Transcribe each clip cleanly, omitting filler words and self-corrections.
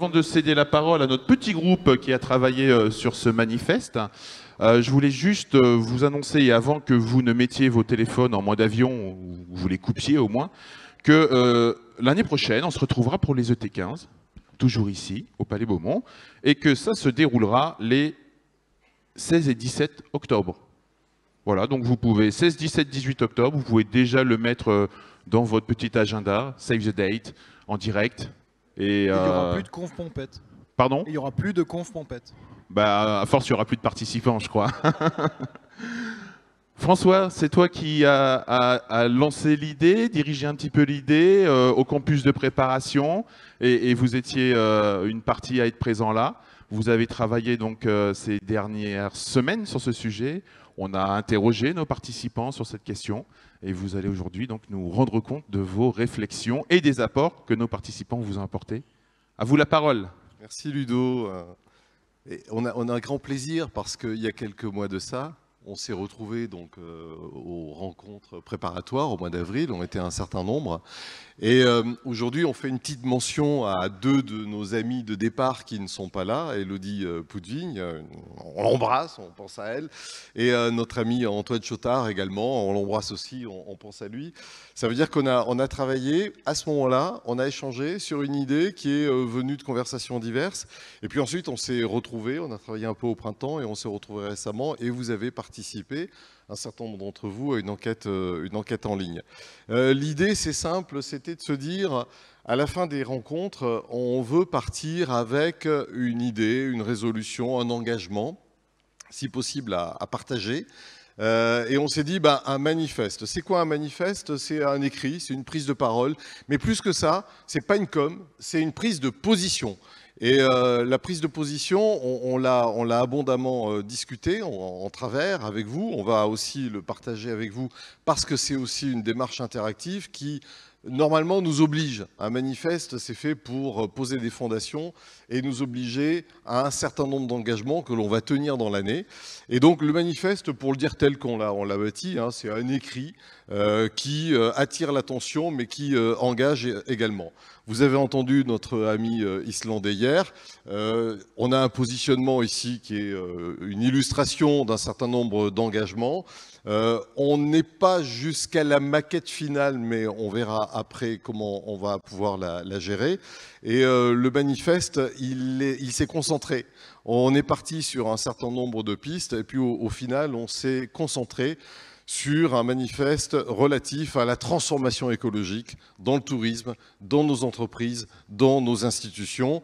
Avant de céder la parole à notre petit groupe qui a travaillé sur ce manifeste, je voulais juste vous annoncer, et avant que vous ne mettiez vos téléphones en mode avion, ou vous les coupiez au moins, que l'année prochaine, on se retrouvera pour les ET15, toujours ici, au Palais Beaumont, et que ça se déroulera les 16 et 17 octobre. Voilà, donc vous pouvez, 16, 17, 18 octobre, vous pouvez déjà le mettre dans votre petit agenda, save the date, en direct. Et il n'y aura plus de conf pompette. Pardon ? Il n'y aura plus de conf pompette. Bah, à force, il n'y aura plus de participants, je crois. François, c'est toi qui a lancé l'idée, dirigé un petit peu l'idée au campus de préparation, et vous étiez une partie à être présent là. Vous avez travaillé donc ces dernières semaines sur ce sujet. On a interrogé nos participants sur cette question, et vous allez aujourd'hui donc nous rendre compte de vos réflexions et des apports que nos participants vous ont apportés. À vous la parole. Merci Ludo. Et on a un grand plaisir parce qu'il y a quelques mois de ça, on s'est retrouvés donc aux rencontres préparatoires au mois d'avril, on était un certain nombre. Et aujourd'hui, on fait une petite mention à deux de nos amis de départ qui ne sont pas là, Élodie Poudvigne, on l'embrasse, on pense à elle, et notre ami Antoine Chotard également, on l'embrasse aussi, on pense à lui. Ça veut dire qu'on a travaillé, à ce moment-là, on a échangé sur une idée qui est venue de conversations diverses, et puis ensuite on s'est retrouvés, on a travaillé un peu au printemps, et on s'est retrouvés récemment, et vous avez participé, un certain nombre d'entre vous, à une enquête en ligne. L'idée, c'est simple, c'était de se dire, à la fin des rencontres, on veut partir avec une idée, une résolution, un engagement, si possible à partager. Et on s'est dit, un manifeste. C'est quoi un manifeste? C'est un écrit, c'est une prise de parole. Mais plus que ça, c'est pas une com, c'est une prise de position. Et la prise de position, on l'a abondamment discuté en travers avec vous. On va aussi le partager avec vous parce que c'est aussi une démarche interactive qui, normalement, nous oblige. Un manifeste, c'est fait pour poser des fondations et nous obliger à un certain nombre d'engagements que l'on va tenir dans l'année. Et donc, le manifeste, pour le dire tel qu'on l'a bâti, c'est un écrit qui attire l'attention, mais qui engage également. Vous avez entendu notre ami islandais hier. On a un positionnement ici qui est une illustration d'un certain nombre d'engagements. On n'est pas jusqu'à la maquette finale, mais on verra après comment on va pouvoir la gérer. Et le manifeste, il s'est concentré. On est parti sur un certain nombre de pistes, et puis au final, on s'est concentré sur un manifeste relatif à la transformation écologique dans le tourisme, dans nos entreprises, dans nos institutions,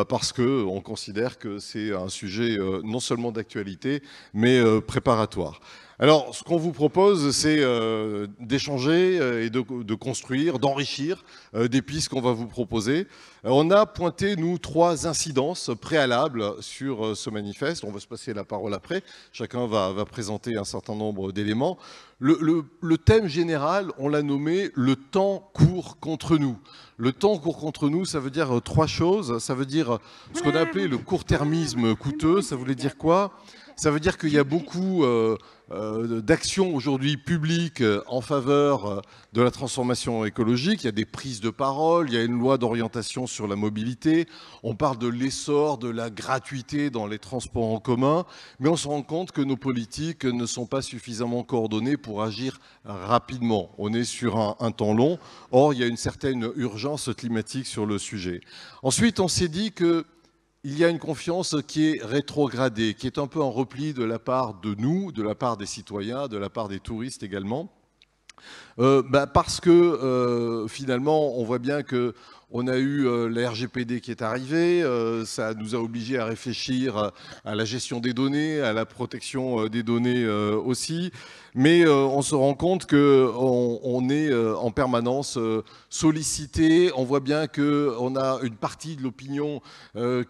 parce qu'on considère que c'est un sujet non seulement d'actualité, mais préparatoire. Alors, ce qu'on vous propose, c'est d'échanger et de construire, d'enrichir des pistes qu'on va vous proposer. On a pointé, nous, 3 incidences préalables sur ce manifeste. On va se passer la parole après. Chacun va présenter un certain nombre d'éléments. Le thème général, on l'a nommé « Le temps court contre nous ». Le temps court contre nous, ça veut dire 3 choses. Ça veut dire ce qu'on a appelé le court-termisme coûteux. Ça voulait dire quoi? Ça veut dire qu'il y a beaucoup d'actions aujourd'hui publiques en faveur de la transformation écologique. Il y a des prises de parole, il y a une loi d'orientation sur la mobilité. On parle de l'essor de la gratuité dans les transports en commun. Mais on se rend compte que nos politiques ne sont pas suffisamment coordonnées pour agir rapidement. On est sur un temps long. Or, il y a une certaine urgence climatique sur le sujet. Ensuite, on s'est dit que il y a une confiance qui est rétrogradée, qui est un peu en repli de la part de nous, de la part des citoyens, de la part des touristes également. Parce que finalement, on voit bien que on a eu la RGPD qui est arrivée, ça nous a obligés à réfléchir à la gestion des données, à la protection des données aussi. Mais on se rend compte qu'on est en permanence sollicité. On voit bien qu'on a une partie de l'opinion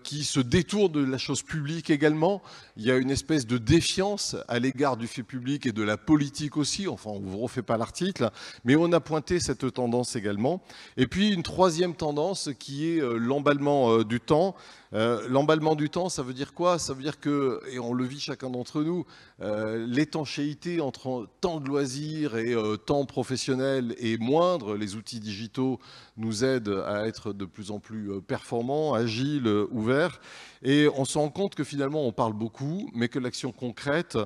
qui se détourne de la chose publique également. Il y a une espèce de défiance à l'égard du fait public et de la politique aussi. Enfin, on ne vous refait pas l'article. Mais on a pointé cette tendance également. Et puis une troisième tendance qui est l'emballement du temps. L'emballement du temps, ça veut dire quoi? Ça veut dire que, et on le vit chacun d'entre nous, l'étanchéité entre temps de loisirs et temps professionnel est moindre. Les outils digitaux nous aident à être de plus en plus performants, agiles, ouverts. Et on se rend compte que finalement, on parle beaucoup, mais que l'action concrète,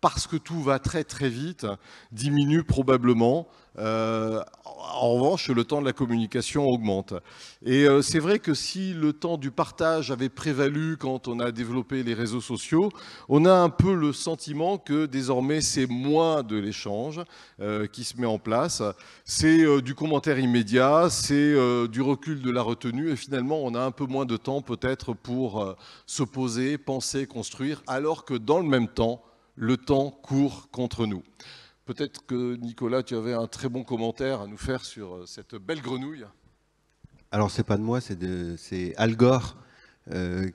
parce que tout va très très vite, diminue probablement. En revanche, le temps de la communication augmente. Et c'est vrai que si le temps du partage avait prévalu quand on a développé les réseaux sociaux, on a un peu le sentiment que désormais c'est moins de l'échange qui se met en place. C'est du commentaire immédiat, c'est du recul de la retenue et finalement on a un peu moins de temps peut-être pour se poser, penser, construire, alors que dans le même temps, le temps court contre nous. Peut-être que, Nicolas, tu avais un très bon commentaire à nous faire sur cette belle grenouille. Alors, c'est pas de moi, c'est Al Gore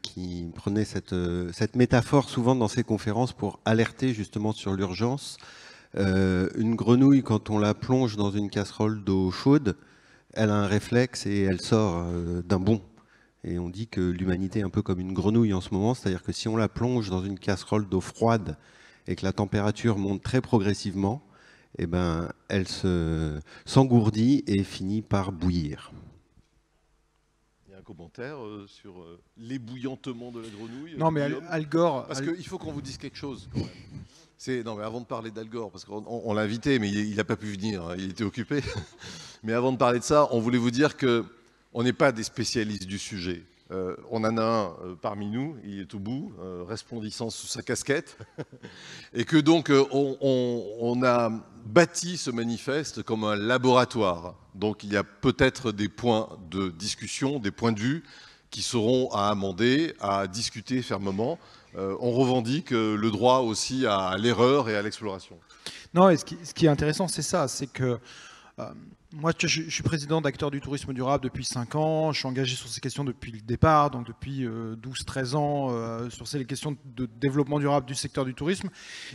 qui prenait cette métaphore souvent dans ses conférences pour alerter justement sur l'urgence. Une grenouille, quand on la plonge dans une casserole d'eau chaude, elle a un réflexe et elle sort d'un bond. Et on dit que l'humanité est un peu comme une grenouille en ce moment, c'est-à-dire que si on la plonge dans une casserole d'eau froide et que la température monte très progressivement, eh ben, elle s'engourdit et finit par bouillir. Il y a un commentaire sur l'ébouillantement de la grenouille? Non, mais Al Gore... Parce qu'il faut qu'on vous dise quelque chose, quand même. Non, mais avant de parler d'Al Gore, parce qu'on l'a invité, mais il n'a pas pu venir, hein, il était occupé. Mais avant de parler de ça, on voulait vous dire qu'on n'est pas des spécialistes du sujet. On en a un parmi nous, il est au bout, resplendissant sous sa casquette, et que donc on a bâti ce manifeste comme un laboratoire. Donc il y a peut-être des points de discussion, des points de vue qui seront à amender, à discuter fermement. On revendique le droit aussi à l'erreur et à l'exploration. Non, et ce qui est intéressant, c'est ça, c'est que moi, je suis président d'Acteurs du tourisme durable depuis 5 ans. Je suis engagé sur ces questions depuis le départ, donc depuis 12-13 ans, sur ces questions de développement durable du secteur du tourisme.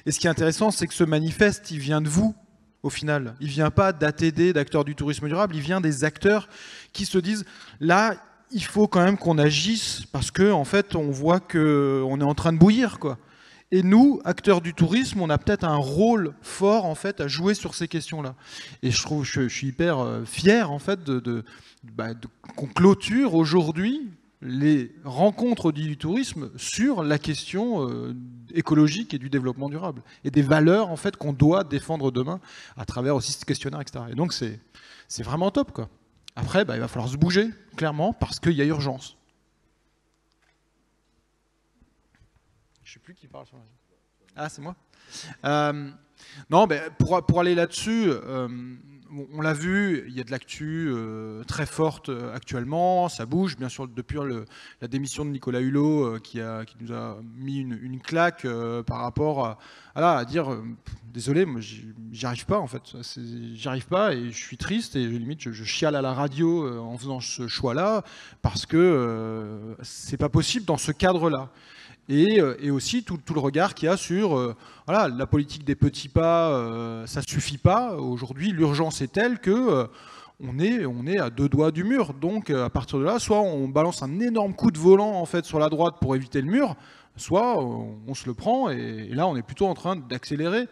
Et ce qui est intéressant, c'est que ce manifeste, il vient de vous, au final. Il ne vient pas d'ATD, d'Acteurs du tourisme durable, il vient des acteurs qui se disent, là, il faut quand même qu'on agisse, parce qu'en fait, on voit qu'on est en train de bouillir, quoi. Et nous, acteurs du tourisme, on a peut-être un rôle fort en fait à jouer sur ces questions-là. Et je suis hyper fier en fait qu'on clôture aujourd'hui les rencontres du tourisme sur la question écologique et du développement durable et des valeurs en fait qu'on doit défendre demain à travers aussi ce questionnaire, etc. Et donc c'est vraiment top, quoi. Après, il va falloir se bouger clairement parce qu'il y a urgence. Je ne sais plus qui parle sur la... Ah, c'est moi. Non, mais pour aller là-dessus, on l'a vu, il y a de l'actu très forte actuellement, ça bouge, bien sûr, depuis la démission de Nicolas Hulot qui nous a mis une claque par rapport à dire désolé, moi j'y arrive pas en fait, j'y arrive pas et je suis triste et limite je chiale à la radio en faisant ce choix-là parce que c'est pas possible dans ce cadre-là. Et aussi tout le regard qu'il y a sur voilà, la politique des petits pas, ça ne suffit pas. Aujourd'hui, l'urgence est telle que on est à 2 doigts du mur. Donc à partir de là, soit on balance un énorme coup de volant en fait, sur la droite pour éviter le mur, soit on se le prend et là on est plutôt en train d'accélérer.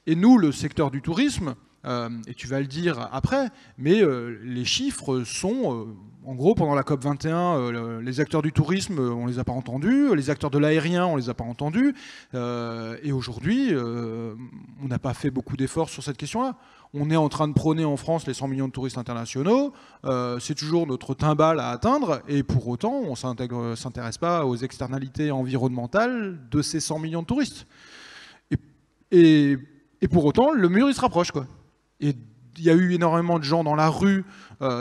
Et nous, le secteur du tourisme, et tu vas le dire après, mais les chiffres sont... En gros, pendant la COP21, les acteurs du tourisme, on ne les a pas entendus, les acteurs de l'aérien, on ne les a pas entendus, et aujourd'hui, on n'a pas fait beaucoup d'efforts sur cette question-là. On est en train de prôner en France les 100 millions de touristes internationaux, c'est toujours notre timbale à atteindre, et pour autant, on ne s'intéresse pas aux externalités environnementales de ces 100 millions de touristes. Et pour autant, le mur, il se rapproche, quoi. Et il y a eu énormément de gens dans la rue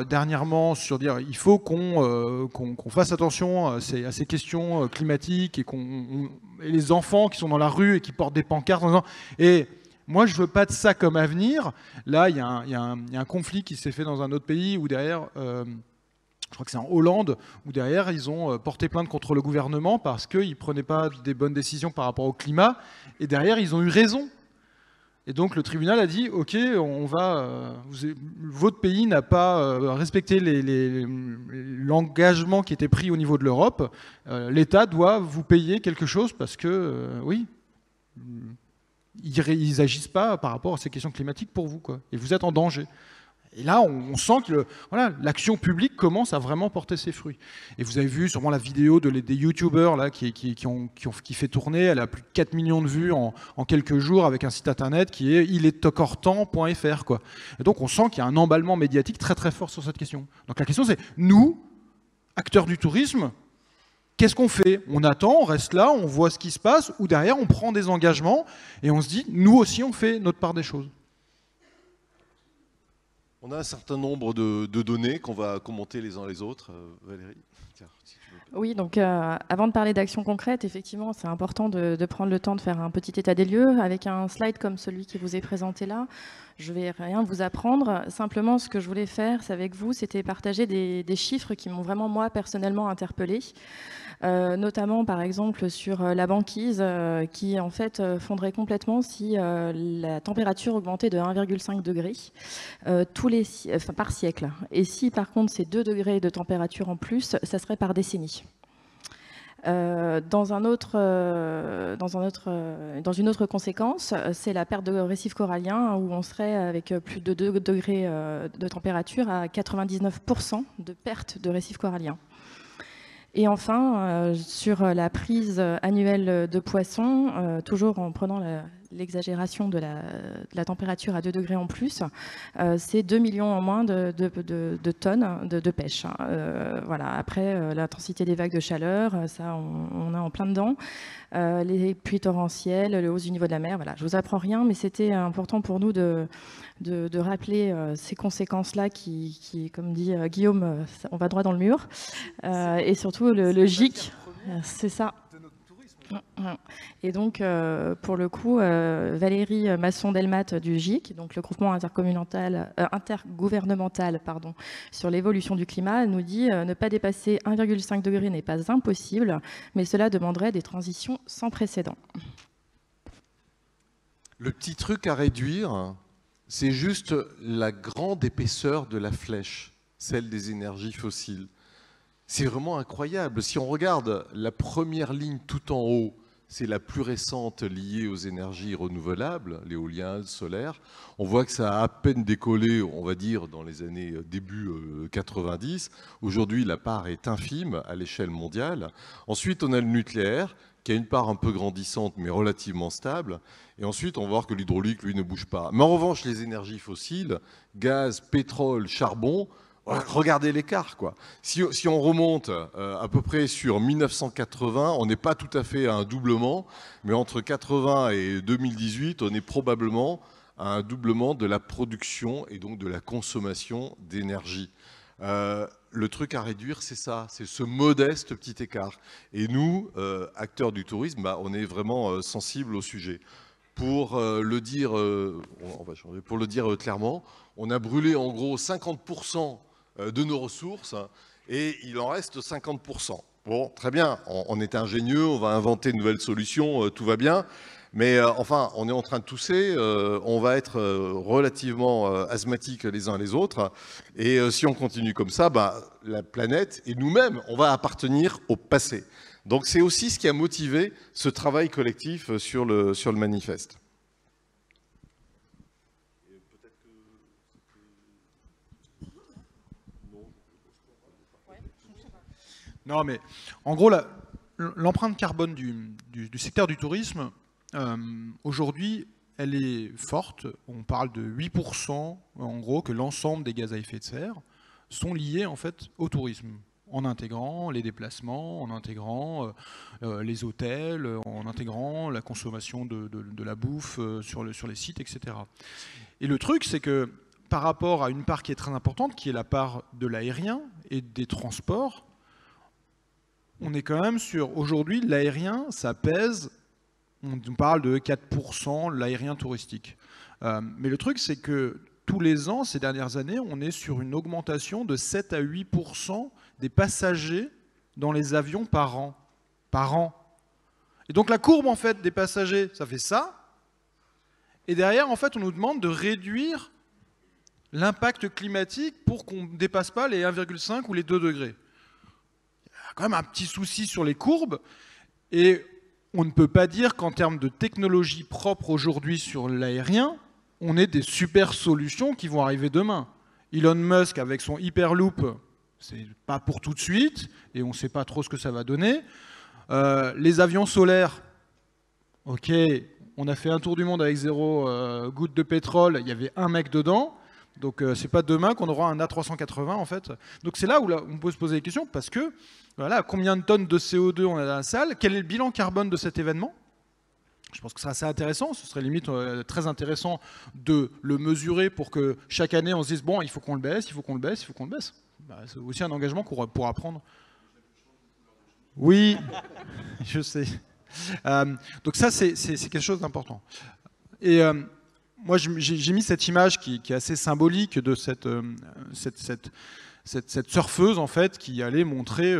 dernièrement sur dire il faut qu'on fasse attention à ces questions climatiques et les enfants qui sont dans la rue et qui portent des pancartes en disant et moi je veux pas de ça comme avenir. Là il y a un conflit qui s'est fait dans un autre pays où derrière je crois que c'est en Hollande, où derrière ils ont porté plainte contre le gouvernement parce qu'ils ne prenaient pas des bonnes décisions par rapport au climat et derrière ils ont eu raison. Et donc le tribunal a dit, ok, votre pays n'a pas respecté l'engagement qui était pris au niveau de l'Europe. L'État doit vous payer quelque chose parce que, oui, ils n'agissent pas par rapport à ces questions climatiques pour vous, quoi. Et vous êtes en danger. Et là, on sent que l'action publique commence à vraiment porter ses fruits. Et vous avez vu sûrement la vidéo des youtubeurs là, qui fait tourner. Elle a plus de 4 millions de vues en quelques jours avec un site internet qui est ilestockortan.fr, quoi. Et donc on sent qu'il y a un emballement médiatique très très fort sur cette question. Donc la question c'est, nous, acteurs du tourisme, qu'est-ce qu'on fait? On attend, on reste là, on voit ce qui se passe, ou derrière on prend des engagements et on se dit, nous aussi on fait notre part des choses. On a un certain nombre de données qu'on va commenter les uns les autres. Valérie, tiens, si tu veux. Oui, donc avant de parler d'actions concrètes, effectivement, c'est important de prendre le temps de faire un petit état des lieux avec un slide comme celui qui vous est présenté là. Je ne vais rien vous apprendre. Simplement, ce que je voulais faire avec vous, c'était partager des chiffres qui m'ont vraiment, moi, personnellement interpellée. Notamment, par exemple, sur la banquise qui, en fait, fondrait complètement si la température augmentait de 1,5 degré par siècle. Et si, par contre, c'est 2 degrés de température en plus, ça serait par décennie. Dans une autre conséquence, c'est la perte de récifs coralliens où on serait avec plus de 2 degrés de température à 99% de perte de récifs coralliens. Et enfin, sur la prise annuelle de poissons, toujours en prenant l'exagération de la température à 2 degrés en plus, c'est 2 millions en moins de tonnes de pêche. Voilà. Après, l'intensité des vagues de chaleur, ça, on est en plein dedans. Les pluies torrentielles, le hausse du niveau de la mer, voilà. Je ne vous apprends rien, mais c'était important pour nous de rappeler ces conséquences-là qui, comme dit Guillaume, on va droit dans le mur. Et surtout, le GIC, c'est ça. Et donc, pour le coup, Valérie Masson-Delmat du GIC, donc le groupement intergouvernemental sur l'évolution du climat, nous dit ne pas dépasser 1,5 degré n'est pas impossible, mais cela demanderait des transitions sans précédent. Le petit truc à réduire, c'est juste la grande épaisseur de la flèche, celle des énergies fossiles. C'est vraiment incroyable. Si on regarde la première ligne tout en haut, c'est la plus récente liée aux énergies renouvelables, l'éolien, le solaire. On voit que ça a à peine décollé, on va dire, dans les années début 90. Aujourd'hui, la part est infime à l'échelle mondiale. Ensuite, on a le nucléaire, qui a une part un peu grandissante, mais relativement stable. Et ensuite, on va voir que l'hydraulique, lui, ne bouge pas. Mais en revanche, les énergies fossiles, gaz, pétrole, charbon, regardez l'écart, quoi. Si on remonte à peu près sur 1980, on n'est pas tout à fait à un doublement, mais entre 80 et 2018, on est probablement à un doublement de la production et donc de la consommation d'énergie. Le truc à réduire, c'est ça, c'est ce modeste petit écart. Et nous, acteurs du tourisme, on est vraiment sensibles au sujet. Pour le dire clairement, on a brûlé en gros 50% de nos ressources et il en reste 50%. Bon, très bien, on est ingénieux, on va inventer de nouvelles solutions, tout va bien. Mais enfin, on est en train de tousser, on va être relativement asthmatiques les uns les autres. Et si on continue comme ça, la planète et nous-mêmes, on va appartenir au passé. Donc c'est aussi ce qui a motivé ce travail collectif sur le manifeste. Non, mais en gros, l'empreinte carbone du secteur du tourisme, aujourd'hui, elle est forte. On parle de 8%, en gros, que l'ensemble des gaz à effet de serre sont liés en fait au tourisme, en intégrant les déplacements, en intégrant les hôtels, en intégrant la consommation de la bouffe sur les sites, etc. Et le truc, c'est que par rapport à une part qui est très importante, qui est la part de l'aérien et des transports, on est quand même sur, aujourd'hui, l'aérien, ça pèse, on parle de 4% l'aérien touristique. Mais le truc, c'est que tous les ans, ces dernières années, on est sur une augmentation de 7 à 8% des passagers dans les avions par an. Et donc la courbe, en fait, des passagers, ça fait ça. Et derrière, en fait, on nous demande de réduire l'impact climatique pour qu'on ne dépasse pas les 1,5 ou les 2 degrés. Il y a quand même un petit souci sur les courbes. Et on ne peut pas dire qu'en termes de technologie propre aujourd'hui sur l'aérien, on ait des super solutions qui vont arriver demain. Elon Musk, avec son Hyperloop, c'est pas pour tout de suite, et on ne sait pas trop ce que ça va donner. Les avions solaires, ok, on a fait un tour du monde avec 0 goutte de pétrole, il y avait un mec dedans. Donc c'est pas demain qu'on aura un A380 en fait. Donc c'est là où on peut se poser des questions parce que voilà, combien de tonnes de CO2 on a dans la salle, quel est le bilan carbone de cet événement? Je pense que c'est assez intéressant, ce serait limite très intéressant de le mesurer pour que chaque année on se dise bon, il faut qu'on le baisse, il faut qu'on le baisse, il faut qu'on le baisse. Bah, c'est aussi un engagement qu'on pourra prendre. Oui, je sais. Donc ça c'est quelque chose d'important. Et moi, j'ai mis cette image qui est assez symbolique de cette surfeuse, en fait, qui allait montrer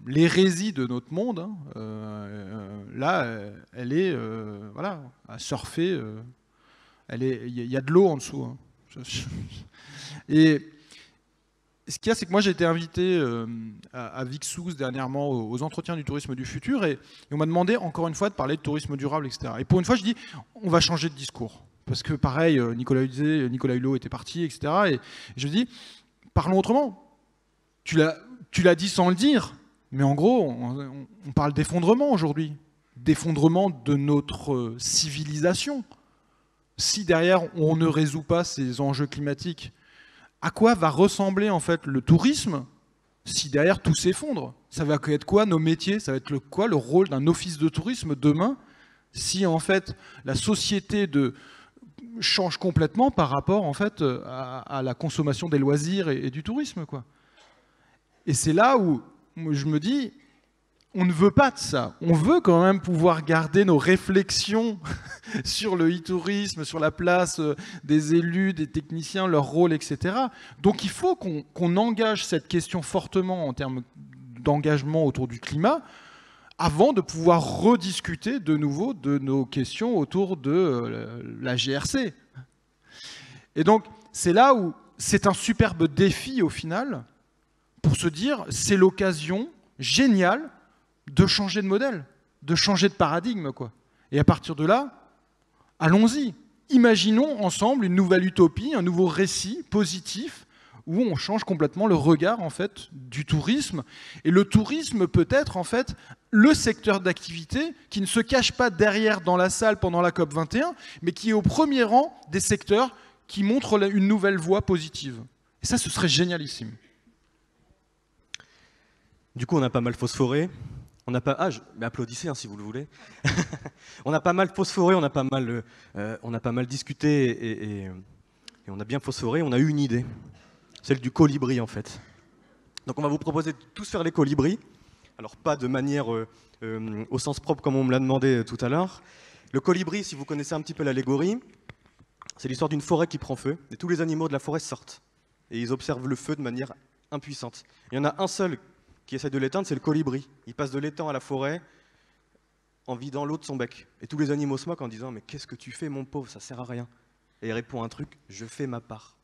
l'hérésie de notre monde. Hein. Là, elle est voilà, à surfer. Il y a de l'eau en dessous. Hein. Et ce qu'il y a, c'est que moi, j'ai été invité à Vixous dernièrement aux entretiens du tourisme du futur, et on m'a demandé, encore une fois, de parler de tourisme durable, etc. Et pour une fois, je dis, on va changer de discours. Parce que pareil, Nicolas Hulot était parti, etc. Et je dis, parlons autrement. Tu l'as dit sans le dire, mais en gros, on parle d'effondrement aujourd'hui. D'effondrement de notre civilisation. Si derrière, on ne résout pas ces enjeux climatiques, à quoi va ressembler en fait le tourisme si derrière tout s'effondre? Ça va être quoi nos métiers? Ça va être quoi le rôle d'un office de tourisme demain si en fait la société change complètement par rapport en fait à la consommation des loisirs et du tourisme, quoi. Et c'est là où je me dis, on ne veut pas de ça. On veut quand même pouvoir garder nos réflexions sur le e-tourisme, sur la place des élus, des techniciens, leur rôle, etc. Donc il faut qu'on engage cette question fortement en termes d'engagement autour du climat, avant de pouvoir rediscuter de nouveau de nos questions autour de la GRC. Et donc, c'est là où c'est un superbe défi au final, pour se dire, c'est l'occasion géniale de changer de modèle, de changer de paradigme, quoi. Et à partir de là, allons-y. Imaginons ensemble une nouvelle utopie, un nouveau récit positif, où on change complètement le regard en fait du tourisme. Et le tourisme peut être en fait le secteur d'activité qui ne se cache pas derrière dans la salle pendant la COP21, mais qui est au premier rang des secteurs qui montrent une nouvelle voie positive. Et ça, ce serait génialissime. Du coup, on a pas mal phosphoré. On n'a pas... mais applaudissez hein, si vous le voulez. On a pas mal phosphoré, on a pas mal discuté et on a bien phosphoré. On a eu une idée. Celle du colibri en fait. Donc on va vous proposer de tous faire les colibris. Alors pas de manière au sens propre comme on me l'a demandé tout à l'heure. Le colibri, si vous connaissez un petit peu l'allégorie, c'est l'histoire d'une forêt qui prend feu et tous les animaux de la forêt sortent. Et ils observent le feu de manière impuissante. Il y en a un seul qui essaie de l'éteindre, c'est le colibri. Il passe de l'étang à la forêt en vidant l'eau de son bec. Et tous les animaux se moquent en disant « Mais qu'est-ce que tu fais mon pauvre, ça sert à rien ». Et il répond un truc « Je fais ma part ».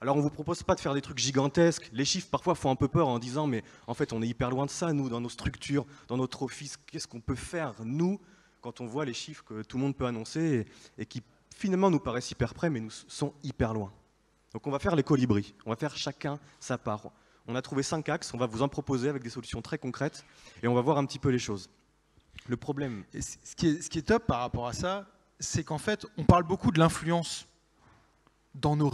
Alors on ne vous propose pas de faire des trucs gigantesques. Les chiffres parfois font un peu peur en disant mais en fait on est hyper loin de ça, nous, dans nos structures, dans notre office. Qu'est-ce qu'on peut faire, nous, quand on voit les chiffres que tout le monde peut annoncer et qui finalement nous paraissent hyper près mais nous sont hyper loin. Donc on va faire les colibris, on va faire chacun sa part. On a trouvé 5 axes, on va vous en proposer avec des solutions très concrètes et on va voir un petit peu les choses. Le problème... Et ce qui est top par rapport à ça, c'est qu'en fait on parle beaucoup de l'influence dans nos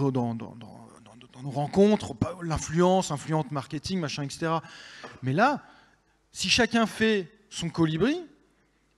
rencontres, l'influence, influence marketing, machin, etc. Mais là, si chacun fait son colibri,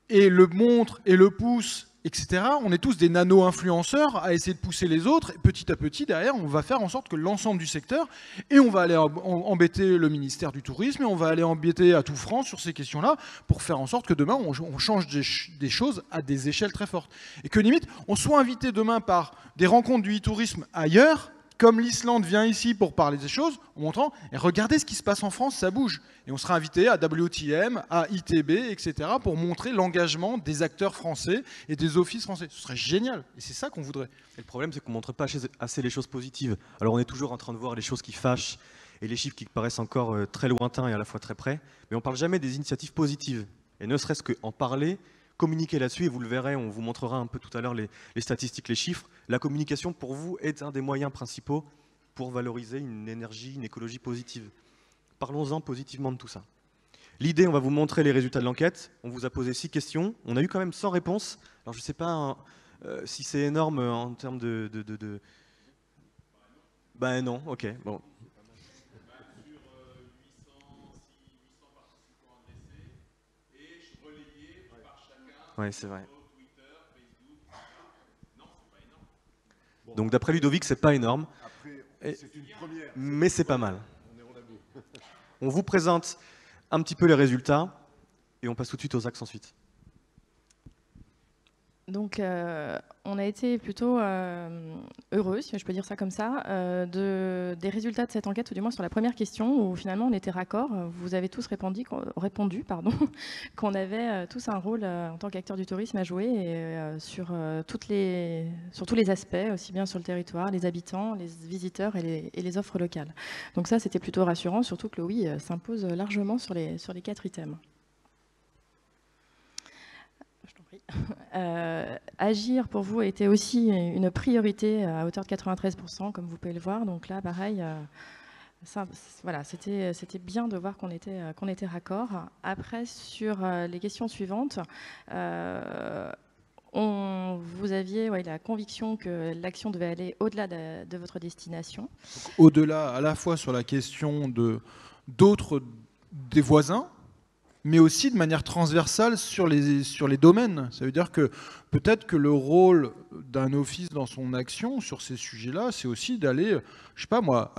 et le montre, et le pousse, etc., on est tous des nano-influenceurs à essayer de pousser les autres, et petit à petit, derrière, on va faire en sorte que l'ensemble du secteur, et on va aller embêter le ministère du Tourisme, et on va aller embêter à tout France sur ces questions-là, pour faire en sorte que demain, on change des choses à des échelles très fortes. Et que limite, on soit invité demain par des rencontres du e-tourisme ailleurs, comme l'Islande vient ici pour parler des choses, en montrant, et regardez ce qui se passe en France, ça bouge. Et on sera invité à WTM, à ITB, etc., pour montrer l'engagement des acteurs français et des offices français. Ce serait génial, et c'est ça qu'on voudrait. Et le problème, c'est qu'on ne montre pas assez les choses positives. Alors on est toujours en train de voir les choses qui fâchent et les chiffres qui paraissent encore très lointains et à la fois très près, mais on ne parle jamais des initiatives positives. Et ne serait-ce qu'en parler, communiquer là-dessus, et vous le verrez, on vous montrera un peu tout à l'heure les statistiques, les chiffres. La communication, pour vous, est un des moyens principaux pour valoriser une énergie, une écologie positive. Parlons-en positivement de tout ça. L'idée, on va vous montrer les résultats de l'enquête. On vous a posé 6 questions. On a eu quand même 100 réponses. Alors je ne sais pas si c'est énorme en termes de... Ben non, ok, bon. Oui, c'est vrai. Donc d'après Ludovic, c'est pas énorme. Mais c'est pas mal. On vous présente un petit peu les résultats et on passe tout de suite aux axes ensuite. Donc, on a été plutôt heureux, si je peux dire ça comme ça, des résultats de cette enquête, ou du moins sur la première question, où finalement on était raccord. Vous avez tous répondu qu'on avait tous un rôle en tant qu'acteurs du tourisme à jouer et sur tous les aspects, aussi bien sur le territoire, les habitants, les visiteurs et les offres locales. Donc ça, c'était plutôt rassurant, surtout que le oui s'impose largement sur les 4 items. Agir pour vous était aussi une priorité à hauteur de 93%, comme vous pouvez le voir. Donc là, pareil, voilà, c'était bien de voir qu'on était raccord. Après, sur les questions suivantes, vous aviez la conviction que l'action devait aller au-delà de votre destination. Au-delà, à la fois sur la question d'autres des voisins, mais aussi de manière transversale sur les domaines. Ça veut dire que peut-être que le rôle d'un office dans son action sur ces sujets-là, c'est aussi d'aller, je sais pas moi,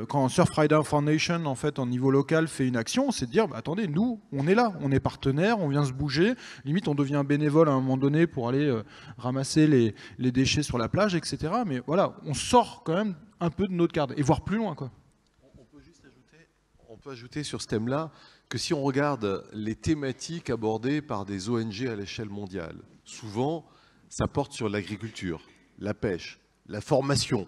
quand Surfrider Foundation, en fait, en niveau local, fait une action, c'est de dire, bah, attendez, nous, on est là, on est partenaire, on vient se bouger, limite on devient bénévole à un moment donné pour aller ramasser les déchets sur la plage, etc. Mais voilà, on sort quand même un peu de notre cadre, et voir plus loin, quoi. On peut ajouter sur ce thème-là que si on regarde les thématiques abordées par des ONG à l'échelle mondiale, souvent, ça porte sur l'agriculture, la pêche, la formation.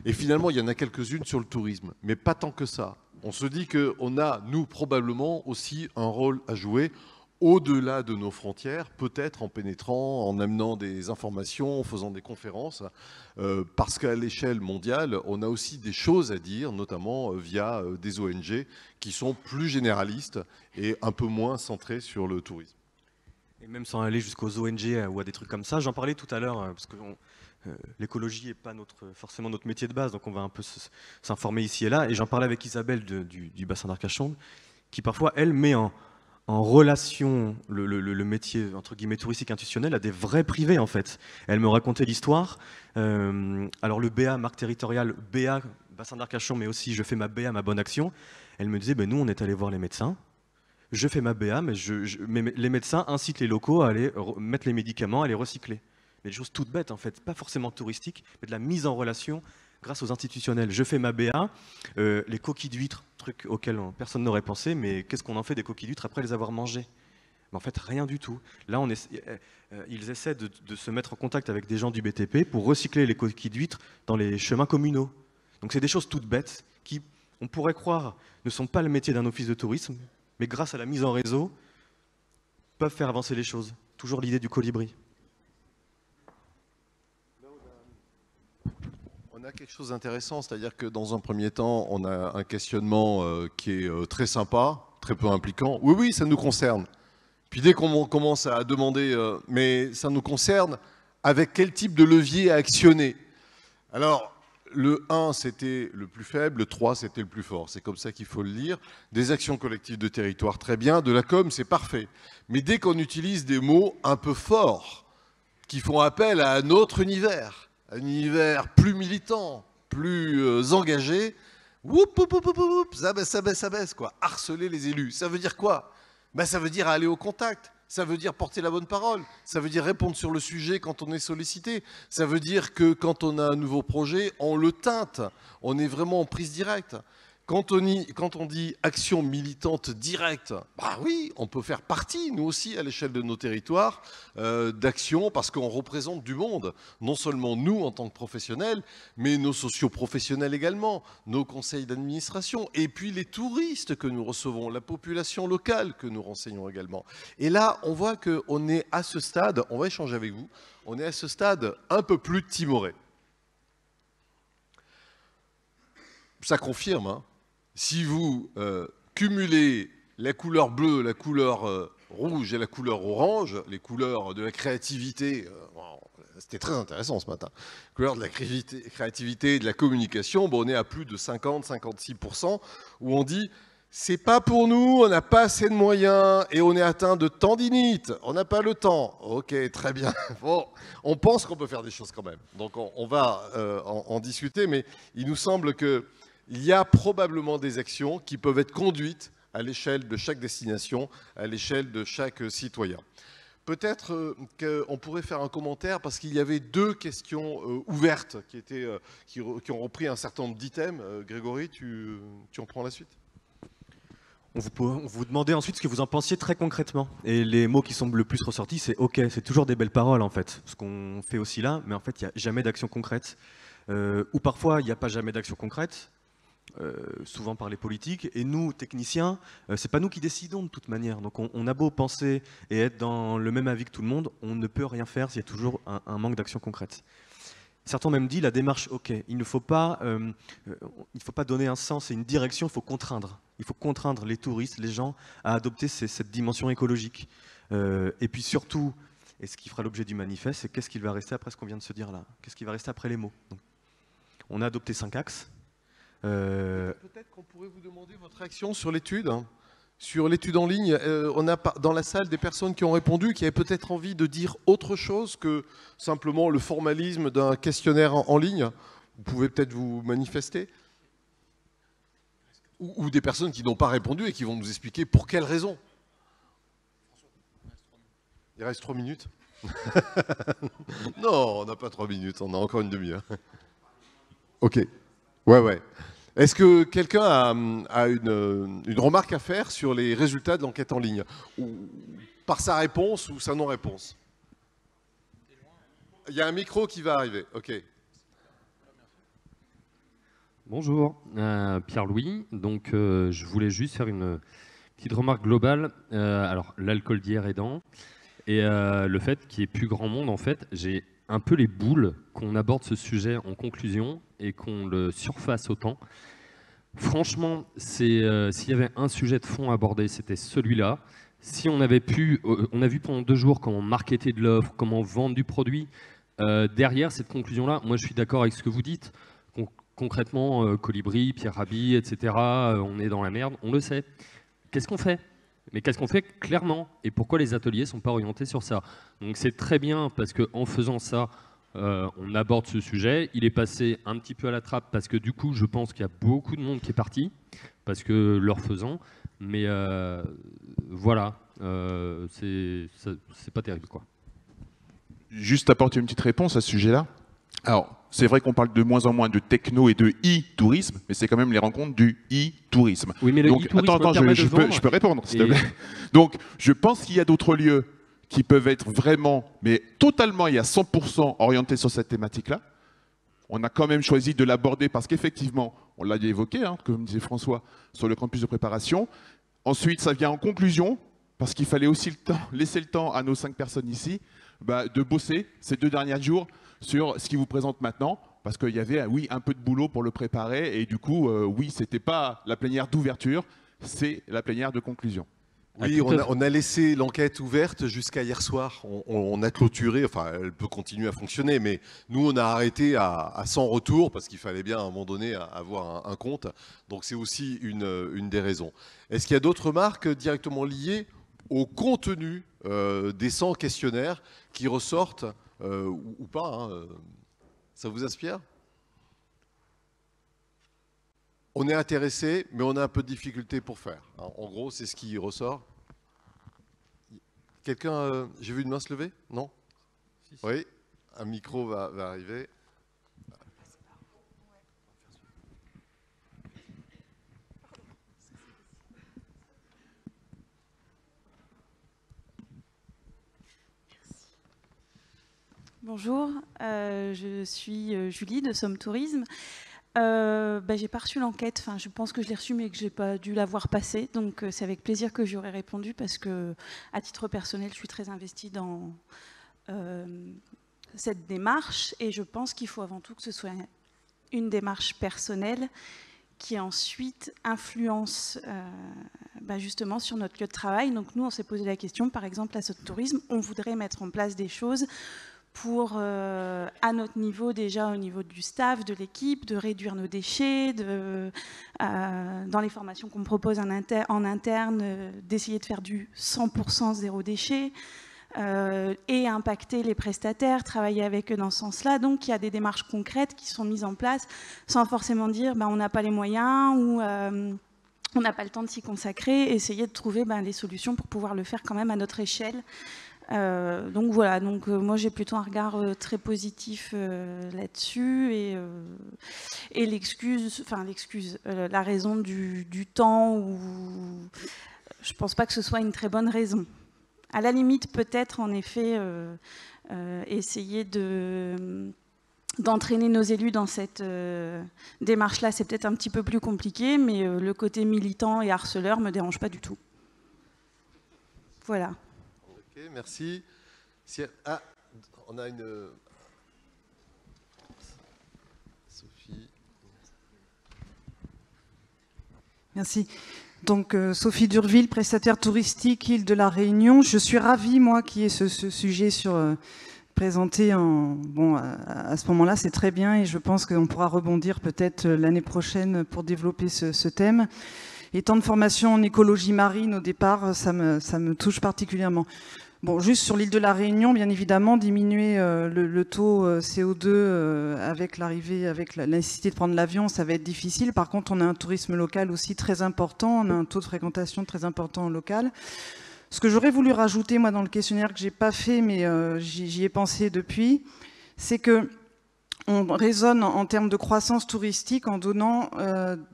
Et finalement, il y en a quelques-unes sur le tourisme, mais pas tant que ça. On se dit qu'on a, nous, probablement aussi un rôle à jouer au-delà de nos frontières, peut-être en pénétrant, en amenant des informations, en faisant des conférences, parce qu'à l'échelle mondiale, on a aussi des choses à dire, notamment via des ONG qui sont plus généralistes et un peu moins centrées sur le tourisme. Et même sans aller jusqu'aux ONG ou à des trucs comme ça, j'en parlais tout à l'heure, parce que l'écologie n'est pas forcément notre métier de base, donc on va un peu s'informer ici et là, et j'en parlais avec Isabelle du bassin d'Arcachon, qui parfois, elle, met en relation le métier entre guillemets touristique institutionnel à des vrais privés en fait. Elle me racontait l'histoire. Alors le BA, marque territoriale, BA, bassin d'Arcachon, mais aussi je fais ma BA, ma bonne action. Elle me disait, ben, nous on est allé voir les médecins, je fais ma BA, mais les médecins incitent les locaux à aller mettre les médicaments, à les recycler. Mais des choses toutes bêtes en fait, pas forcément touristiques, mais de la mise en relation grâce aux institutionnels. Je fais ma BA, les coquilles d'huîtres, truc auquel personne n'aurait pensé, mais qu'est-ce qu'on en fait des coquilles d'huîtres après les avoir mangées? Mais en fait, rien du tout. Là, ils essaient de se mettre en contact avec des gens du BTP pour recycler les coquilles d'huîtres dans les chemins communaux. Donc c'est des choses toutes bêtes qui, on pourrait croire, ne sont pas le métier d'un office de tourisme, mais grâce à la mise en réseau, peuvent faire avancer les choses. Toujours l'idée du colibri. On a quelque chose d'intéressant, c'est-à-dire que dans un premier temps, on a un questionnement qui est très sympa, très peu impliquant. Oui, oui, ça nous concerne. Puis dès qu'on commence à demander, mais ça nous concerne, avec quel type de levier à actionner? Alors, le 1, c'était le plus faible, le 3, c'était le plus fort. C'est comme ça qu'il faut le lire. Des actions collectives de territoire, très bien. De la com, c'est parfait. Mais dès qu'on utilise des mots un peu forts, qui font appel à un autre univers, un univers plus militant, plus engagé, ça baisse, quoi. Harceler les élus, ça veut dire quoi? Ben, ça veut dire aller au contact. Ça veut dire porter la bonne parole. Ça veut dire répondre sur le sujet quand on est sollicité. Ça veut dire que quand on a un nouveau projet, on le teinte. On est vraiment en prise directe. Quand on dit action militante directe, bah oui, on peut faire partie, nous aussi, à l'échelle de nos territoires, d'actions, parce qu'on représente du monde. Non seulement nous, en tant que professionnels, mais nos socioprofessionnels également, nos conseils d'administration, et puis les touristes que nous recevons, la population locale que nous renseignons également. Et là, on voit qu'on est à ce stade, on va échanger avec vous, on est à ce stade un peu plus timoré. Ça confirme, hein. Si vous cumulez la couleur bleue, la couleur rouge et la couleur orange, les couleurs de la créativité, c'était très intéressant ce matin, couleur de la créativité et de la communication, bon, on est à plus de 50-56%, où on dit c'est pas pour nous, on n'a pas assez de moyens et on est atteint de tendinite, on n'a pas le temps. Ok, très bien. Bon, on pense qu'on peut faire des choses quand même. Donc on va en discuter, mais il nous semble que il y a probablement des actions qui peuvent être conduites à l'échelle de chaque destination, à l'échelle de chaque citoyen. Peut-être qu'on pourrait faire un commentaire parce qu'il y avait deux questions ouvertes qui ont repris un certain nombre d'items. Grégory, tu en prends la suite ? On vous demandait ensuite ce que vous en pensiez très concrètement. Et les mots qui semblent le plus ressortis, c'est « ok », c'est toujours des belles paroles en fait. Ce qu'on fait aussi là, mais en fait, il n'y a jamais d'action concrète. Ou parfois, il n'y a pas jamais d'action concrète. Souvent par les politiques, et nous, techniciens, c'est pas nous qui décidons de toute manière. Donc on a beau penser et être dans le même avis que tout le monde, on ne peut rien faire s'il y a toujours un manque d'action concrète. Certains ont même dit la démarche, ok, il ne faut pas donner un sens et une direction, il faut contraindre. Il faut contraindre les touristes, les gens, à adopter cette dimension écologique. Et puis surtout, et ce qui fera l'objet du manifeste, c'est qu'est-ce qu'il va rester après ce qu'on vient de se dire là? Qu'est-ce qui va rester après les mots? Donc, on a adopté 5 axes. Peut-être qu'on pourrait vous demander votre réaction sur l'étude. Sur l'étude en ligne, on a dans la salle des personnes qui ont répondu, qui avaient peut-être envie de dire autre chose que simplement le formalisme d'un questionnaire en ligne. Vous pouvez peut-être vous manifester. Ou des personnes qui n'ont pas répondu et qui vont nous expliquer pour quelles raisons. Il reste 3 minutes. Non, on n'a pas 3 minutes, on a encore une demi-heure. Ok. Ouais. Est-ce que quelqu'un a une remarque à faire sur les résultats de l'enquête en ligne, ou par sa réponse ou sa non-réponse? Il y a un micro qui va arriver. Ok. Bonjour, Pierre-Louis. Donc, je voulais juste faire une petite remarque globale. Alors, l'alcool d'hier aidant, et le fait qu'il n'y ait plus grand monde, en fait, j'ai un peu les boules qu'on aborde ce sujet en conclusion et qu'on le surface autant. Franchement, s'il y avait un sujet de fond à aborder, c'était celui-là. Si on avait pu, on a vu pendant 2 jours comment marketer de l'offre, comment vendre du produit. Derrière cette conclusion-là, moi je suis d'accord avec ce que vous dites. Concrètement, Colibri, Pierre Rabhi, etc., on est dans la merde, on le sait. Qu'est-ce qu'on fait ? Mais qu'est-ce qu'on fait clairement? Et pourquoi les ateliers ne sont pas orientés sur ça? Donc c'est très bien parce qu'en faisant ça, on aborde ce sujet. Il est passé un petit peu à la trappe parce que du coup, je pense qu'il y a beaucoup de monde qui est parti parce que leur faisant. Mais voilà, c'est pas terrible, quoi. Juste apporter une petite réponse à ce sujet-là. Alors, c'est vrai qu'on parle de moins en moins de techno et de e-tourisme, mais c'est quand même les rencontres du e-tourisme. Oui, mais le e-tourisme attends, je peux répondre, s'il te plaît. Donc, je pense qu'il y a d'autres lieux qui peuvent être vraiment, mais totalement et à 100% orientés sur cette thématique-là. On a quand même choisi de l'aborder parce qu'effectivement, on l'a évoqué, hein, comme disait François, sur le campus de préparation. Ensuite, ça vient en conclusion, parce qu'il fallait aussi laisser le temps à nos 5 personnes ici de bosser ces 2 derniers jours sur ce qu'ils vous présentent maintenant, parce qu'il y avait, oui, un peu de boulot pour le préparer, et du coup, oui, ce n'était pas la plénière d'ouverture, c'est la plénière de conclusion. Oui, on a laissé l'enquête ouverte jusqu'à hier soir. On a clôturé, enfin, elle peut continuer à fonctionner, mais nous, on a arrêté à 100 retours, parce qu'il fallait bien, à un moment donné, avoir un compte. Donc, c'est aussi une des raisons. Est-ce qu'il y a d'autres remarques directement liées au contenu des 100 questionnaires qui ressortent ou pas, hein. Ça vous inspire? On est intéressé, mais on a un peu de difficulté pour faire. En gros, c'est ce qui ressort. Quelqu'un, j'ai vu une main se lever? Non? Oui, un micro va arriver. Bonjour, je suis Julie de Somme Tourisme. J'ai pas reçu l'enquête, enfin je pense que je l'ai reçue mais que j'ai pas dû la voir passer, donc c'est avec plaisir que j'y aurais répondu parce que à titre personnel je suis très investie dans cette démarche et je pense qu'il faut avant tout que ce soit une démarche personnelle qui ensuite influence justement sur notre lieu de travail. Donc nous on s'est posé la question, par exemple à Somme Tourisme, on voudrait mettre en place des choses pour, à notre niveau déjà, au niveau du staff, de l'équipe, de réduire nos déchets, dans les formations qu'on propose en interne, d'essayer de faire du 100% zéro déchet, et impacter les prestataires, travailler avec eux dans ce sens-là. Donc il y a des démarches concrètes qui sont mises en place sans forcément dire on n'a pas les moyens ou on n'a pas le temps de s'y consacrer, essayer de trouver des solutions pour pouvoir le faire quand même à notre échelle. Donc voilà, moi j'ai plutôt un regard très positif là-dessus et la raison du temps, je pense pas que ce soit une très bonne raison. À la limite, peut-être en effet essayer d'entraîner nos élus dans cette démarche-là, c'est peut-être un petit peu plus compliqué, mais le côté militant et harceleur me dérange pas du tout. Voilà. Ok, merci. On a une... Sophie. Merci. Donc Sophie Durville, prestataire touristique Île de la Réunion. Je suis ravie, moi, qu'il y ait ce sujet présenté à ce moment-là, c'est très bien et je pense qu'on pourra rebondir peut-être l'année prochaine pour développer ce thème. Étant de formation en écologie marine au départ, ça me touche particulièrement. Bon, juste sur l'île de la Réunion, bien évidemment, diminuer le taux CO2 avec l'arrivée, avec la nécessité de prendre l'avion, ça va être difficile. Par contre, on a un tourisme local aussi très important, on a un taux de fréquentation très important en local. Ce que j'aurais voulu rajouter, moi, dans le questionnaire que j'ai pas fait, mais j'y ai pensé depuis, c'est que on raisonne en termes de croissance touristique en donnant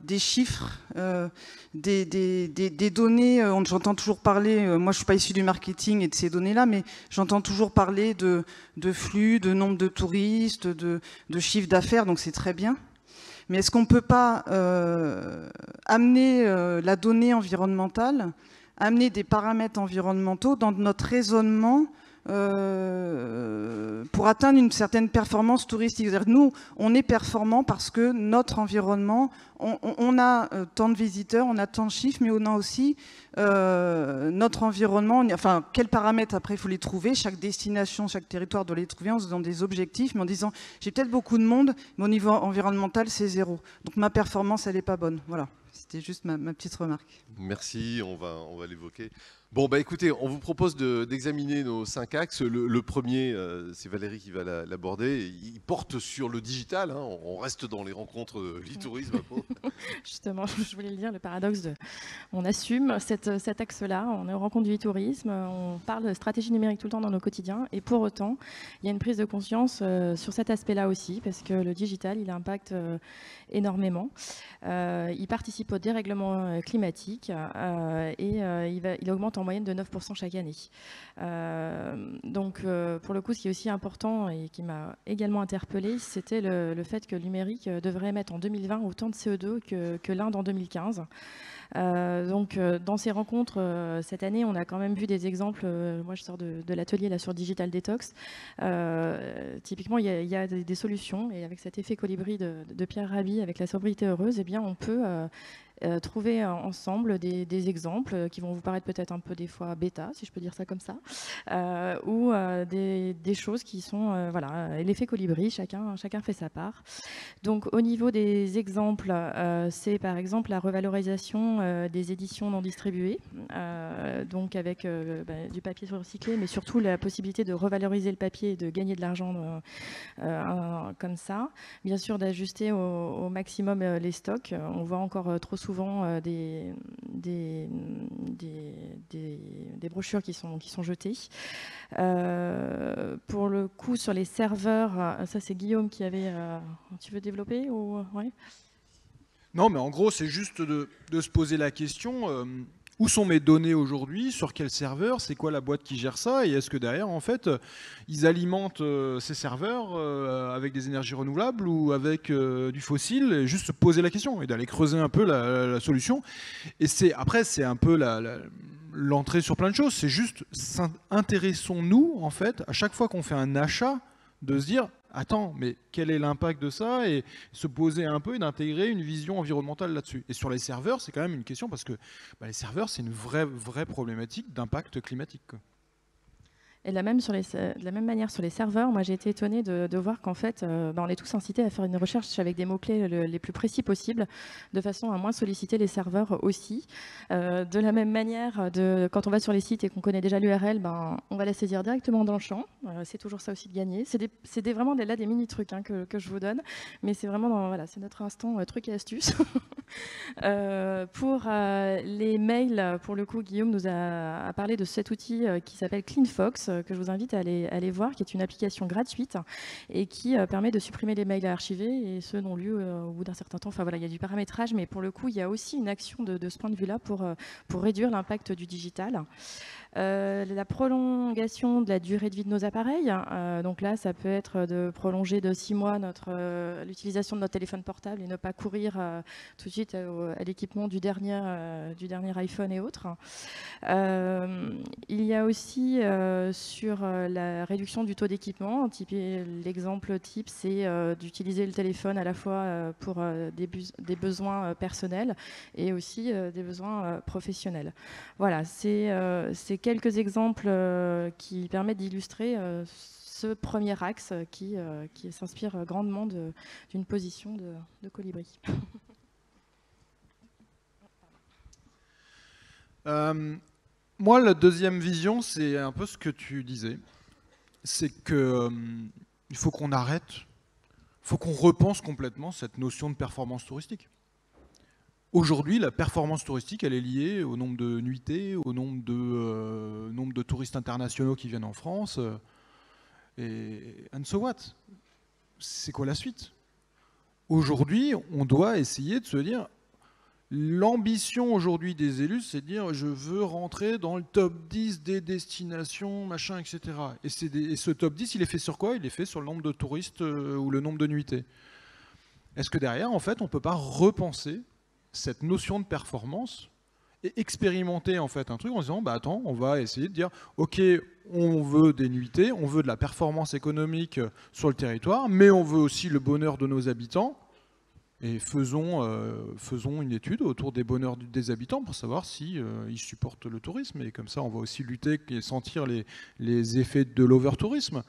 des chiffres, des données. J'entends toujours parler, moi je ne suis pas issue du marketing et de ces données-là, mais j'entends toujours parler de flux, de nombre de touristes, de chiffre d'affaires, donc c'est très bien. Mais est-ce qu'on ne peut pas amener la donnée environnementale, amener des paramètres environnementaux dans notre raisonnement pour atteindre une certaine performance touristique. C'est-à-dire, nous, on est performant parce que notre environnement, on a tant de visiteurs, on a tant de chiffres, mais on a aussi notre environnement. Enfin, quels paramètres, après, il faut les trouver. Chaque destination, chaque territoire doit les trouver en se donnant des objectifs, mais en disant, j'ai peut-être beaucoup de monde, mais au niveau environnemental, c'est 0. Donc ma performance, elle n'est pas bonne. Voilà, c'était juste ma petite remarque. Merci, on va l'évoquer. Bon, écoutez, on vous propose d'examiner nos 5 axes. Le premier, c'est Valérie qui va l'aborder. Il porte sur le digital. Hein. On reste dans les rencontres de l'e-tourisme. Justement, je voulais le dire, le paradoxe on assume cet axe-là. On est en rencontre du e-tourisme. On parle de stratégie numérique tout le temps dans nos quotidiens. Et pour autant, il y a une prise de conscience sur cet aspect-là aussi, parce que le digital, il impacte énormément. Il participe au dérèglement climatique et il augmente en moyenne de 9% chaque année. Donc, pour le coup, ce qui est aussi important et qui m'a également interpellée, c'était le fait que le numérique devrait émettre en 2020 autant de CO2 que l'Inde en 2015. Donc, dans ces rencontres, cette année, on a quand même vu des exemples. Moi, je sors de l'atelier là sur Digital Detox. Typiquement, il y a des solutions. Et avec cet effet colibri de Pierre Rabhi, avec la sobriété heureuse, eh bien, on peut trouver ensemble des exemples qui vont vous paraître peut-être un peu des fois bêta, si je peux dire ça comme ça, ou des choses qui sont, voilà, l'effet colibri, chacun fait sa part. Donc au niveau des exemples, c'est par exemple la revalorisation des éditions non distribuées, donc avec du papier recyclé, mais surtout la possibilité de revaloriser le papier et de gagner de l'argent comme ça. Bien sûr d'ajuster au maximum les stocks. On voit encore trop souvent des brochures qui sont jetées. Pour le coup, sur les serveurs, ça c'est Guillaume qui avait... tu veux développer ou... ouais. Non, mais en gros, c'est juste de se poser la question, où sont mes données aujourd'hui, sur quel serveur, c'est quoi la boîte qui gère ça, et est-ce que derrière, en fait, ils alimentent ces serveurs avec des énergies renouvelables ou avec du fossile, et juste se poser la question, et d'aller creuser un peu la solution. Et après, c'est un peu l'entrée sur plein de choses, c'est juste, intéressons-nous, en fait, à chaque fois qu'on fait un achat, de se dire, attends, mais quel est l'impact de ça, et se poser un peu et d'intégrer une vision environnementale là-dessus. Et sur les serveurs, c'est quand même une question parce que les serveurs, c'est une vraie problématique d'impact climatique, quoi. Et de la même manière sur les serveurs, moi j'ai été étonnée de voir qu'en fait, on est tous incités à faire une recherche avec des mots-clés les plus précis possibles, de façon à moins solliciter les serveurs aussi. De la même manière, quand on va sur les sites et qu'on connaît déjà l'URL, on va la saisir directement dans le champ. C'est toujours ça aussi de gagner. C'est vraiment là des mini-trucs que je vous donne, mais c'est vraiment c'est notre instant truc et astuce. Pour les mails, pour le coup, Guillaume nous a parlé de cet outil qui s'appelle CleanFox, que je vous invite à aller voir, qui est une application gratuite et qui permet de supprimer les mails à archiver et ceux non lus au bout d'un certain temps. Enfin voilà, il y a du paramétrage, mais pour le coup, il y a aussi une action de ce point de vue-là pour réduire l'impact du digital. La prolongation de la durée de vie de nos appareils, donc là ça peut être de prolonger de 6 mois l'utilisation de notre téléphone portable et ne pas courir tout de suite à l'équipement du dernier iPhone et autres. Il y a aussi sur la réduction du taux d'équipement, l'exemple type c'est d'utiliser le téléphone à la fois pour des besoins personnels et aussi des besoins professionnels. Voilà, c'est quelques exemples qui permettent d'illustrer ce premier axe qui s'inspire grandement d'une position de colibri. Moi, la deuxième vision, c'est un peu ce que tu disais. C'est qu'il faut qu'on arrête, il faut qu'on repense complètement cette notion de performance touristique. Aujourd'hui, la performance touristique, elle est liée au nombre de nuitées, au nombre de touristes internationaux qui viennent en France. And so what? C'est quoi la suite? Aujourd'hui, on doit essayer de se dire, l'ambition aujourd'hui des élus, c'est de dire je veux rentrer dans le top 10 des destinations, machin, etc. Et ce top 10, il est fait sur quoi? Il est fait sur le nombre de touristes ou le nombre de nuitées. Est-ce que derrière, en fait, on ne peut pas repenser cette notion de performance et expérimenter en fait un truc en disant attends, on va essayer de dire ok, on veut des nuitées, on veut de la performance économique sur le territoire, mais on veut aussi le bonheur de nos habitants, et faisons une étude autour des bonheurs des habitants pour savoir si ils supportent le tourisme, et comme ça on va aussi lutter et sentir les effets de l'overtourisme,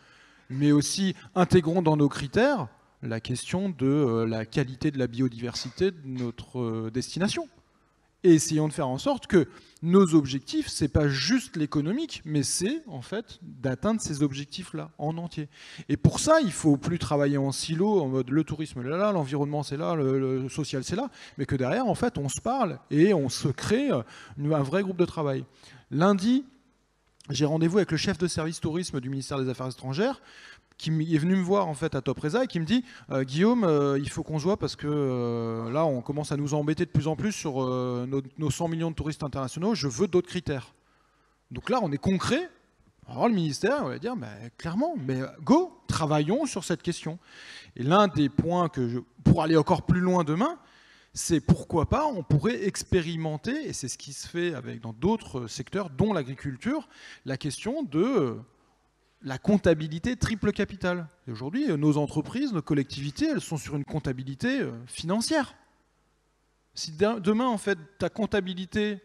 mais aussi intégrons dans nos critères la question de la qualité de la biodiversité de notre destination. Et essayons de faire en sorte que nos objectifs, c'est pas juste l'économique, mais c'est en fait d'atteindre ces objectifs-là en entier. Et pour ça, il faut plus travailler en silo, en mode le tourisme est là, l'environnement c'est là, le social c'est là, mais que derrière, en fait, on se parle et on se crée un vrai groupe de travail. Lundi, j'ai rendez-vous avec le chef de service tourisme du ministère des Affaires étrangères, qui est venu me voir en fait à Topresa et qui me dit Guillaume, il faut qu'on se voit parce que là on commence à nous embêter de plus en plus sur nos 100 millions de touristes internationaux, je veux d'autres critères. Donc là on est concret. Alors le ministère on va dire clairement, mais go, travaillons sur cette question. Et l'un des points pour aller encore plus loin demain, c'est pourquoi pas on pourrait expérimenter, et c'est ce qui se fait dans d'autres secteurs dont l'agriculture, la question de la comptabilité triple capital. Et aujourd'hui, nos entreprises, nos collectivités, elles sont sur une comptabilité financière. Si demain, en fait, ta comptabilité,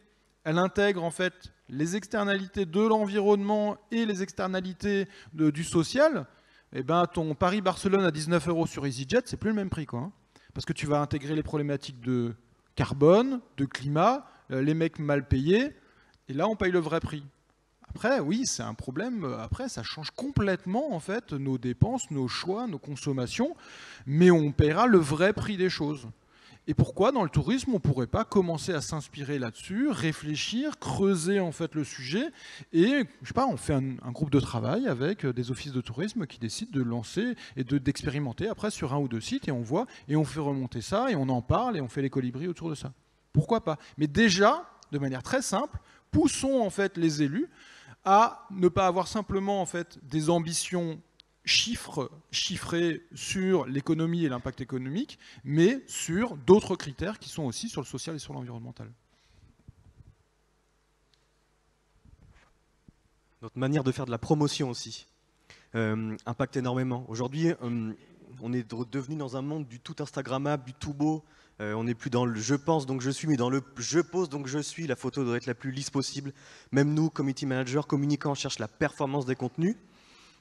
elle intègre en fait les externalités de l'environnement et les externalités du social, eh ben, ton Paris-Barcelone à 19 € sur EasyJet, c'est plus le même prix, quoi, hein. Parce que tu vas intégrer les problématiques de carbone, de climat, les mecs mal payés, et là, on paye le vrai prix. Après, oui, c'est un problème. Après, ça change complètement en fait nos dépenses, nos choix, nos consommations, mais on paiera le vrai prix des choses. Et pourquoi dans le tourisme on ne pourrait pas commencer à s'inspirer là-dessus, réfléchir, creuser en fait le sujet et je sais pas, on fait un groupe de travail avec des offices de tourisme qui décident de lancer et d'expérimenter après sur 1 ou 2 sites et on voit et on fait remonter ça et on en parle et on fait les colibris autour de ça. Pourquoi pas? Mais déjà, de manière très simple, poussons en fait les élus à ne pas avoir simplement en fait des ambitions chiffrés sur l'économie et l'impact économique, mais sur d'autres critères qui sont aussi sur le social et sur l'environnemental. Notre manière de faire de la promotion aussi impacte énormément. Aujourd'hui, on est devenu dans un monde du tout Instagrammable, du tout beau. On n'est plus dans le « je pense donc je suis », mais dans le « je pose donc je suis ». La photo doit être la plus lisse possible. Même nous, community managers, communicants, on cherche la performance des contenus.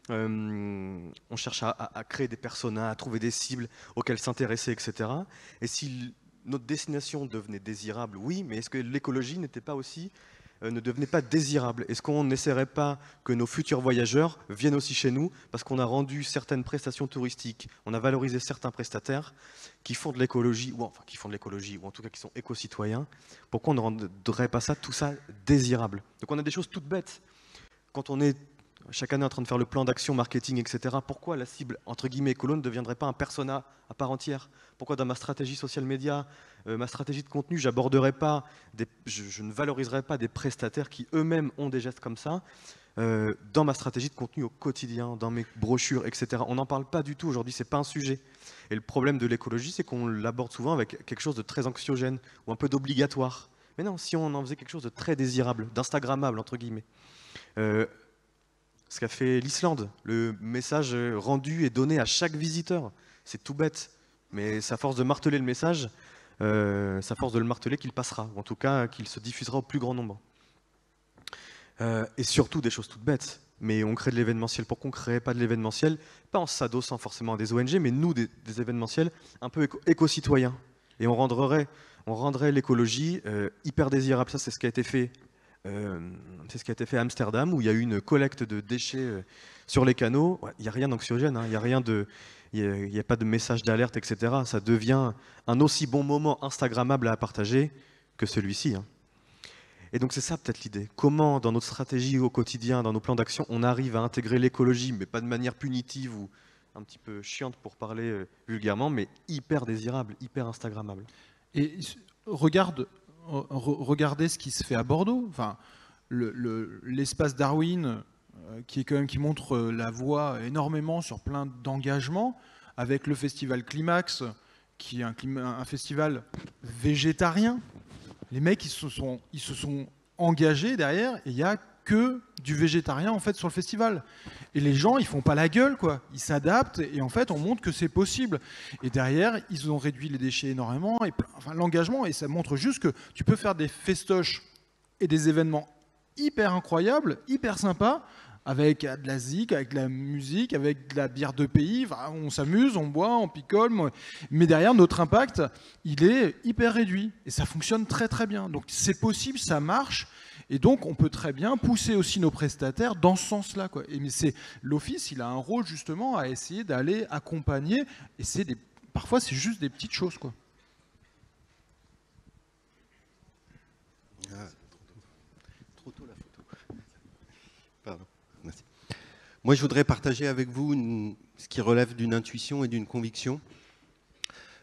On cherche à créer des personas, à trouver des cibles auxquelles s'intéresser, etc. Et si notre destination devenait désirable, oui, mais est-ce que l'écologie n'était pas aussi, ne devenait pas désirable? Est-ce qu'on n'essaierait pas que nos futurs voyageurs viennent aussi chez nous parce qu'on a rendu certaines prestations touristiques, on a valorisé certains prestataires qui font de l'écologie, ou enfin qui font de l'écologie, ou en tout cas qui sont éco-citoyens? Pourquoi on ne rendrait pas ça, tout ça désirable? Donc on a des choses toutes bêtes. Quand on est chaque année en train de faire le plan d'action marketing, etc. Pourquoi la cible, entre guillemets, écolo ne deviendrait pas un persona à part entière? Pourquoi dans ma stratégie social media, ma stratégie de contenu, je ne valoriserai pas des prestataires qui eux-mêmes ont des gestes comme ça dans ma stratégie de contenu au quotidien, dans mes brochures, etc. On n'en parle pas du tout aujourd'hui, c'est pas un sujet. Et le problème de l'écologie, c'est qu'on l'aborde souvent avec quelque chose de très anxiogène ou un peu d'obligatoire. Mais non, si on en faisait quelque chose de très désirable, d'instagrammable, entre guillemets. Ce qu'a fait l'Islande, le message rendu et donné à chaque visiteur. C'est tout bête, mais c'est à force de marteler le message, c'est à force de le marteler qu'il passera, ou en tout cas qu'il se diffusera au plus grand nombre. Et surtout des choses toutes bêtes, mais on crée de l'événementiel. Pourquoi on ne créerait pas de l'événementiel? Pas en s'adossant forcément à des ONG, mais nous, des événementiels un peu éco-citoyens. Et on rendrait l'écologie hyper désirable. Ça, c'est ce qui a été fait. C'est ce qui a été fait à Amsterdam, où il y a eu une collecte de déchets sur les canaux. Il n'y a rien d'anxiogène, hein, il n'y a pas de message d'alerte, etc. Ça devient un aussi bon moment instagrammable à partager que celui-ci. Hein. Et donc c'est ça peut-être l'idée. Comment dans notre stratégie au quotidien, dans nos plans d'action, on arrive à intégrer l'écologie, mais pas de manière punitive ou un petit peu chiante pour parler vulgairement, mais hyper désirable, hyper instagrammable. Et regardez ce qui se fait à Bordeaux. Enfin, l'espace Darwin, qui montre la voie énormément sur plein d'engagements, avec le festival Climax, qui est un festival végétarien. Les mecs, ils se sont engagés derrière, et il n'y a que du végétarien en fait sur le festival. Et les gens, ils font pas la gueule, quoi. Ils s'adaptent, et en fait, on montre que c'est possible. Et derrière, ils ont réduit les déchets énormément, et enfin, l'engagement, et ça montre juste que tu peux faire des festoches et des événements hyper incroyables, hyper sympas, avec de la zik, avec de la musique, avec de la bière de pays. Enfin, on s'amuse, on boit, on picole. Mais derrière, notre impact, il est hyper réduit. Et ça fonctionne très très bien. Donc c'est possible, ça marche. Et donc on peut très bien pousser aussi nos prestataires dans ce sens-là, quoi. Et mais l'office, il a un rôle justement à essayer d'aller accompagner. Et parfois, c'est juste des petites choses, quoi. Trop tôt la photo. Pardon. Merci. Moi, je voudrais partager avec vous ce qui relève d'une intuition et d'une conviction.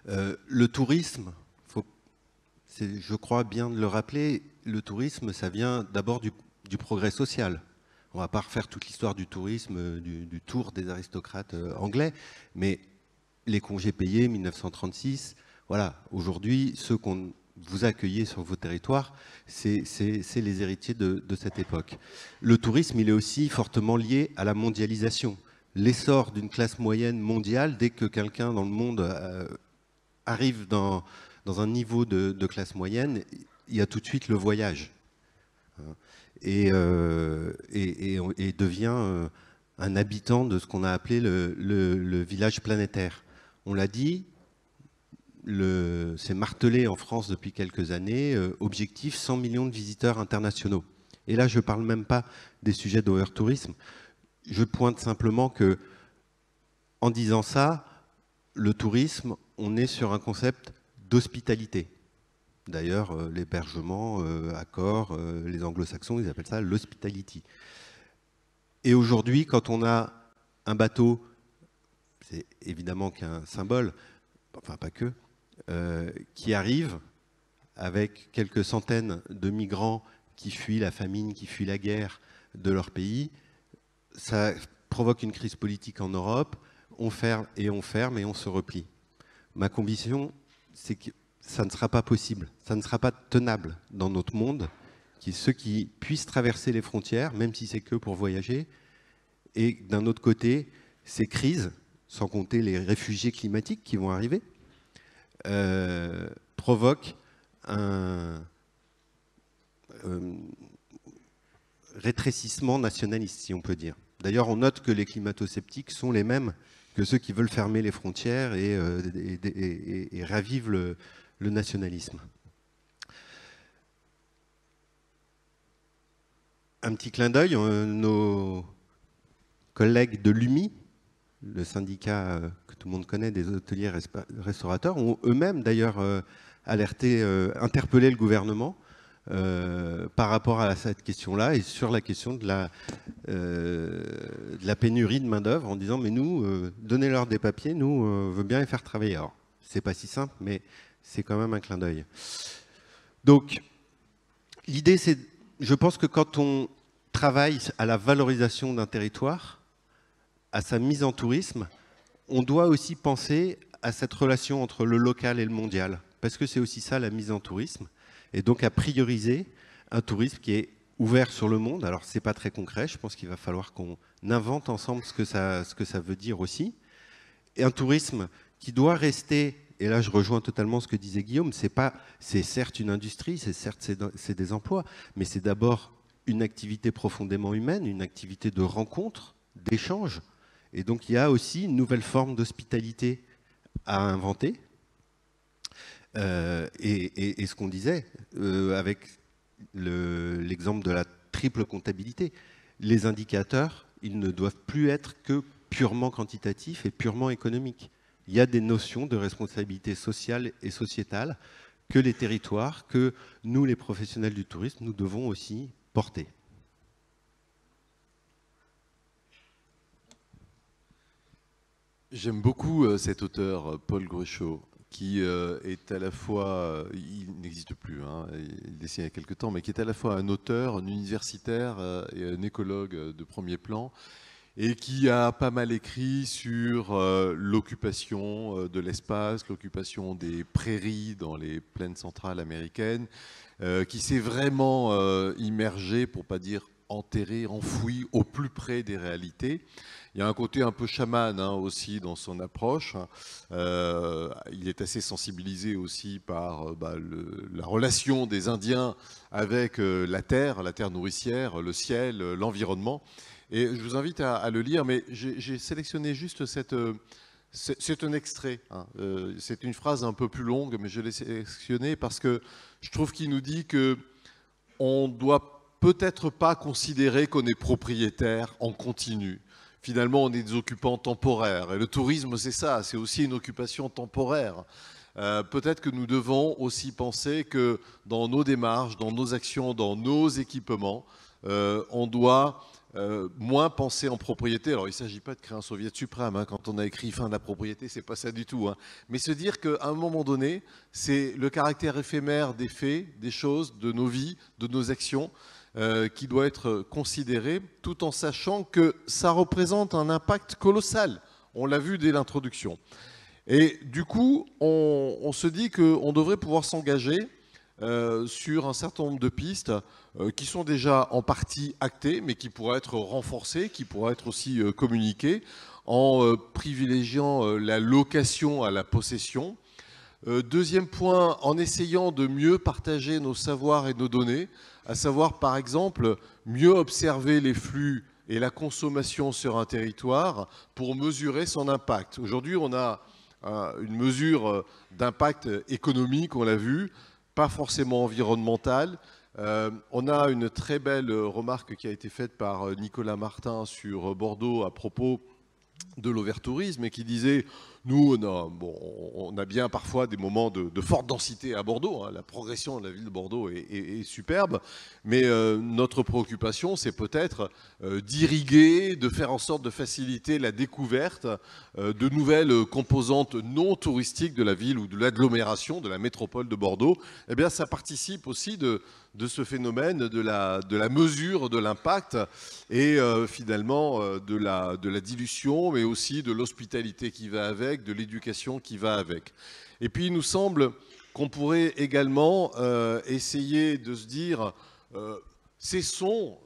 Le tourisme, je crois bien de le rappeler, le tourisme, ça vient d'abord du progrès social. On ne va pas refaire toute l'histoire du tourisme, du tour des aristocrates anglais, mais les congés payés, 1936, voilà, aujourd'hui, ceux qu'on vous accueillez sur vos territoires, c'est les héritiers de cette époque. Le tourisme, il est aussi fortement lié à la mondialisation. L'essor d'une classe moyenne mondiale, dès que quelqu'un dans le monde arrive dans un niveau de classe moyenne, il y a tout de suite le voyage. Et devient un habitant de ce qu'on a appelé le village planétaire. On l'a dit, c'est martelé en France depuis quelques années, objectif 100 millions de visiteurs internationaux. Et là, je ne parle même pas des sujets d'overtourisme. Je pointe simplement que, en disant ça, le tourisme, on est sur un concept d'hospitalité. D'ailleurs, l'hébergement, Accor, les anglo-saxons, ils appellent ça l'hospitality. Et aujourd'hui, quand on a un bateau, c'est évidemment qu'un symbole, enfin pas que, qui arrive avec quelques centaines de migrants qui fuient la famine, qui fuient la guerre de leur pays, ça provoque une crise politique en Europe, on ferme et on se replie. Ma conviction, c'est que ça ne sera pas possible, ça ne sera pas tenable dans notre monde, ceux qui puissent traverser les frontières, même si c'est que pour voyager, et d'un autre côté, ces crises, sans compter les réfugiés climatiques qui vont arriver, provoquent un rétrécissement nationaliste, si on peut dire. D'ailleurs, on note que les climato-sceptiques sont les mêmes que ceux qui veulent fermer les frontières et ravivent le nationalisme. Un petit clin d'œil, nos collègues de l'UMI, le syndicat que tout le monde connaît des hôteliers restaurateurs, ont eux-mêmes d'ailleurs interpellé le gouvernement par rapport à cette question-là et sur la question de la pénurie de main-d'œuvre en disant mais nous, donnez-leur des papiers, nous, on veut bien les faire travailler. Alors, c'est pas si simple, mais c'est quand même un clin d'œil. Donc, l'idée, c'est, je pense que quand on travaille à la valorisation d'un territoire, à sa mise en tourisme, on doit aussi penser à cette relation entre le local et le mondial, parce que c'est aussi ça la mise en tourisme, et donc à prioriser un tourisme qui est ouvert sur le monde. Alors c'est pas très concret, je pense qu'il va falloir qu'on invente ensemble ce que ça veut dire aussi, et un tourisme qui doit rester, et là je rejoins totalement ce que disait Guillaume, c'est certes une industrie, c'est des emplois, mais c'est d'abord une activité profondément humaine, une activité de rencontre, d'échange. Et donc il y a aussi une nouvelle forme d'hospitalité à inventer. Et ce qu'on disait avec l'exemple de la triple comptabilité, les indicateurs, ils ne doivent plus être que purement quantitatifs et purement économiques. Il y a des notions de responsabilité sociale et sociétale que les territoires, que nous les professionnels du tourisme, nous devons aussi porter. J'aime beaucoup cet auteur, Paul Gruchot, qui est à la fois, il n'existe plus, hein, il dessinait il y a quelques temps, mais qui est à la fois un auteur, un universitaire et un écologue de premier plan, et qui a pas mal écrit sur l'occupation de l'espace, l'occupation des prairies dans les plaines centrales américaines, qui s'est vraiment immergé, pour pas dire enterré, enfoui au plus près des réalités. Il y a un côté un peu chaman aussi dans son approche. Il est assez sensibilisé aussi par la relation des Indiens avec la terre nourricière, le ciel, l'environnement. Et je vous invite à le lire, mais j'ai sélectionné juste c'est un extrait. C'est une phrase un peu plus longue, mais je l'ai sélectionné parce que je trouve qu'il nous dit qu'on ne doit peut-être pas considérer qu'on est propriétaire en continu. Finalement, on est des occupants temporaires. Et le tourisme, c'est ça, c'est aussi une occupation temporaire. Peut-être que nous devons aussi penser que dans nos démarches, dans nos actions, dans nos équipements, on doit moins penser en propriété. Alors, il ne s'agit pas de créer un soviet suprême. Quand on a écrit fin de la propriété, ce n'est pas ça du tout. Mais se dire qu'à un moment donné, c'est le caractère éphémère des faits, des choses, de nos vies, de nos actions, qui doit être considéré, tout en sachant que ça représente un impact colossal. On l'a vu dès l'introduction. Et du coup, on se dit qu'on devrait pouvoir s'engager sur un certain nombre de pistes qui sont déjà en partie actées, mais qui pourraient être renforcées, qui pourraient être aussi communiquées, en privilégiant la location à la possession. Deuxième point, en essayant de mieux partager nos savoirs et nos données, à savoir par exemple mieux observer les flux et la consommation sur un territoire pour mesurer son impact. Aujourd'hui, on a une mesure d'impact économique, on l'a vu, pas forcément environnemental. On a une très belle remarque qui a été faite par Nicolas Martin sur Bordeaux à propos de l'overtourisme et qui disait Nous, on a bien parfois des moments de forte densité à Bordeaux. Hein. La progression de la ville de Bordeaux est superbe. Mais notre préoccupation, c'est peut-être d'irriguer, de faire en sorte de faciliter la découverte de nouvelles composantes non touristiques de la ville ou de l'agglomération, de la métropole de Bordeaux. Eh bien, ça participe aussi de ce phénomène de la mesure de l'impact et finalement de la dilution, mais aussi de l'hospitalité qui va avec, de l'éducation qui va avec. Et puis il nous semble qu'on pourrait également essayer de se dire cessons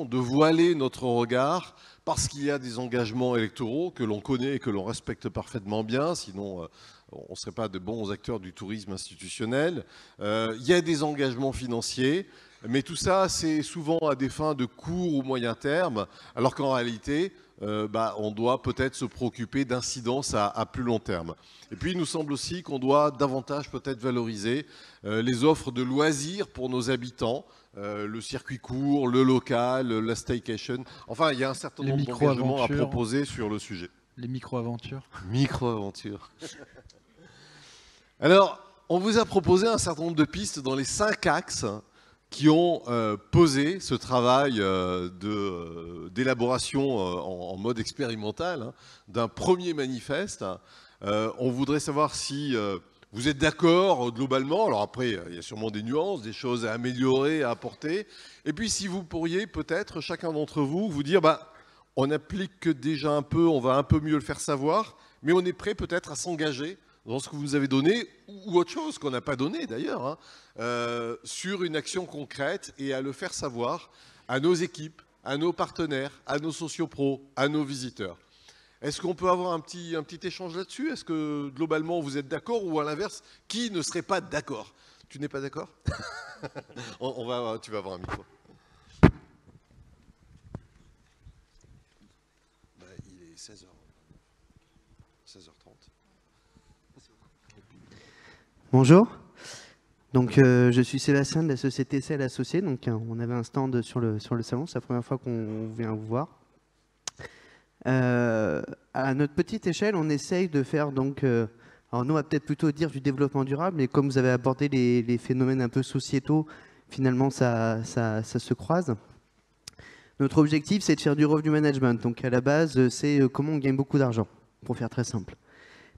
de voiler notre regard parce qu'il y a des engagements électoraux que l'on connaît et que l'on respecte parfaitement bien, sinon on ne serait pas de bons acteurs du tourisme institutionnel. Il y a des engagements financiers, mais tout ça, c'est souvent à des fins de court ou moyen terme, alors qu'en réalité, on doit peut-être se préoccuper d'incidences à plus long terme. Et puis, il nous semble aussi qu'on doit davantage peut-être valoriser les offres de loisirs pour nos habitants, le circuit court, le local, la staycation. Enfin, il y a un certain nombre d'engagements à proposer sur le sujet. Les micro-aventures. Micro-aventures. Alors, on vous a proposé un certain nombre de pistes dans les 5 axes qui ont posé ce travail d'élaboration en mode expérimental hein, d'un premier manifeste. On voudrait savoir si vous êtes d'accord globalement. Alors après, il y a sûrement des nuances, des choses à améliorer, à apporter. Et puis si vous pourriez peut-être, chacun d'entre vous, vous dire, on applique déjà un peu, on va un peu mieux le faire savoir, mais on est prêt peut-être à s'engager dans ce que vous nous avez donné, ou autre chose qu'on n'a pas donné d'ailleurs, hein, sur une action concrète et à le faire savoir à nos équipes, à nos partenaires, à nos sociopros, à nos visiteurs. Est-ce qu'on peut avoir un petit échange là-dessus? Est-ce que globalement vous êtes d'accord ou à l'inverse, qui ne serait pas d'accord? Tu n'es pas d'accord? Tu vas avoir un micro. Il est 16h30. Bonjour, donc je suis Sébastien de la société CEL Associés, donc on avait un stand sur le salon, c'est la première fois qu'on vient vous voir. À notre petite échelle, on essaye de faire donc, alors nous on va peut-être plutôt dire du développement durable, mais comme vous avez abordé les phénomènes un peu sociétaux, finalement ça se croise. Notre objectif c'est de faire du revenu management, donc à la base c'est comment on gagne beaucoup d'argent, pour faire très simple.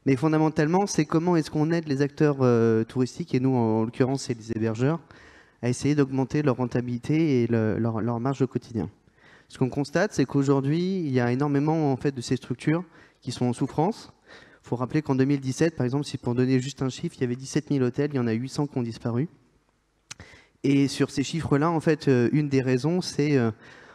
Mais fondamentalement, c'est comment est-ce qu'on aide les acteurs touristiques, et nous, en l'occurrence, c'est les hébergeurs, à essayer d'augmenter leur rentabilité et leur marge au quotidien. Ce qu'on constate, c'est qu'aujourd'hui, il y a énormément en fait, de ces structures qui sont en souffrance. Il faut rappeler qu'en 2017, par exemple, si pour donner juste un chiffre, il y avait 17 000 hôtels, il y en a 800 qui ont disparu. Et sur ces chiffres-là, en fait, une des raisons, c'est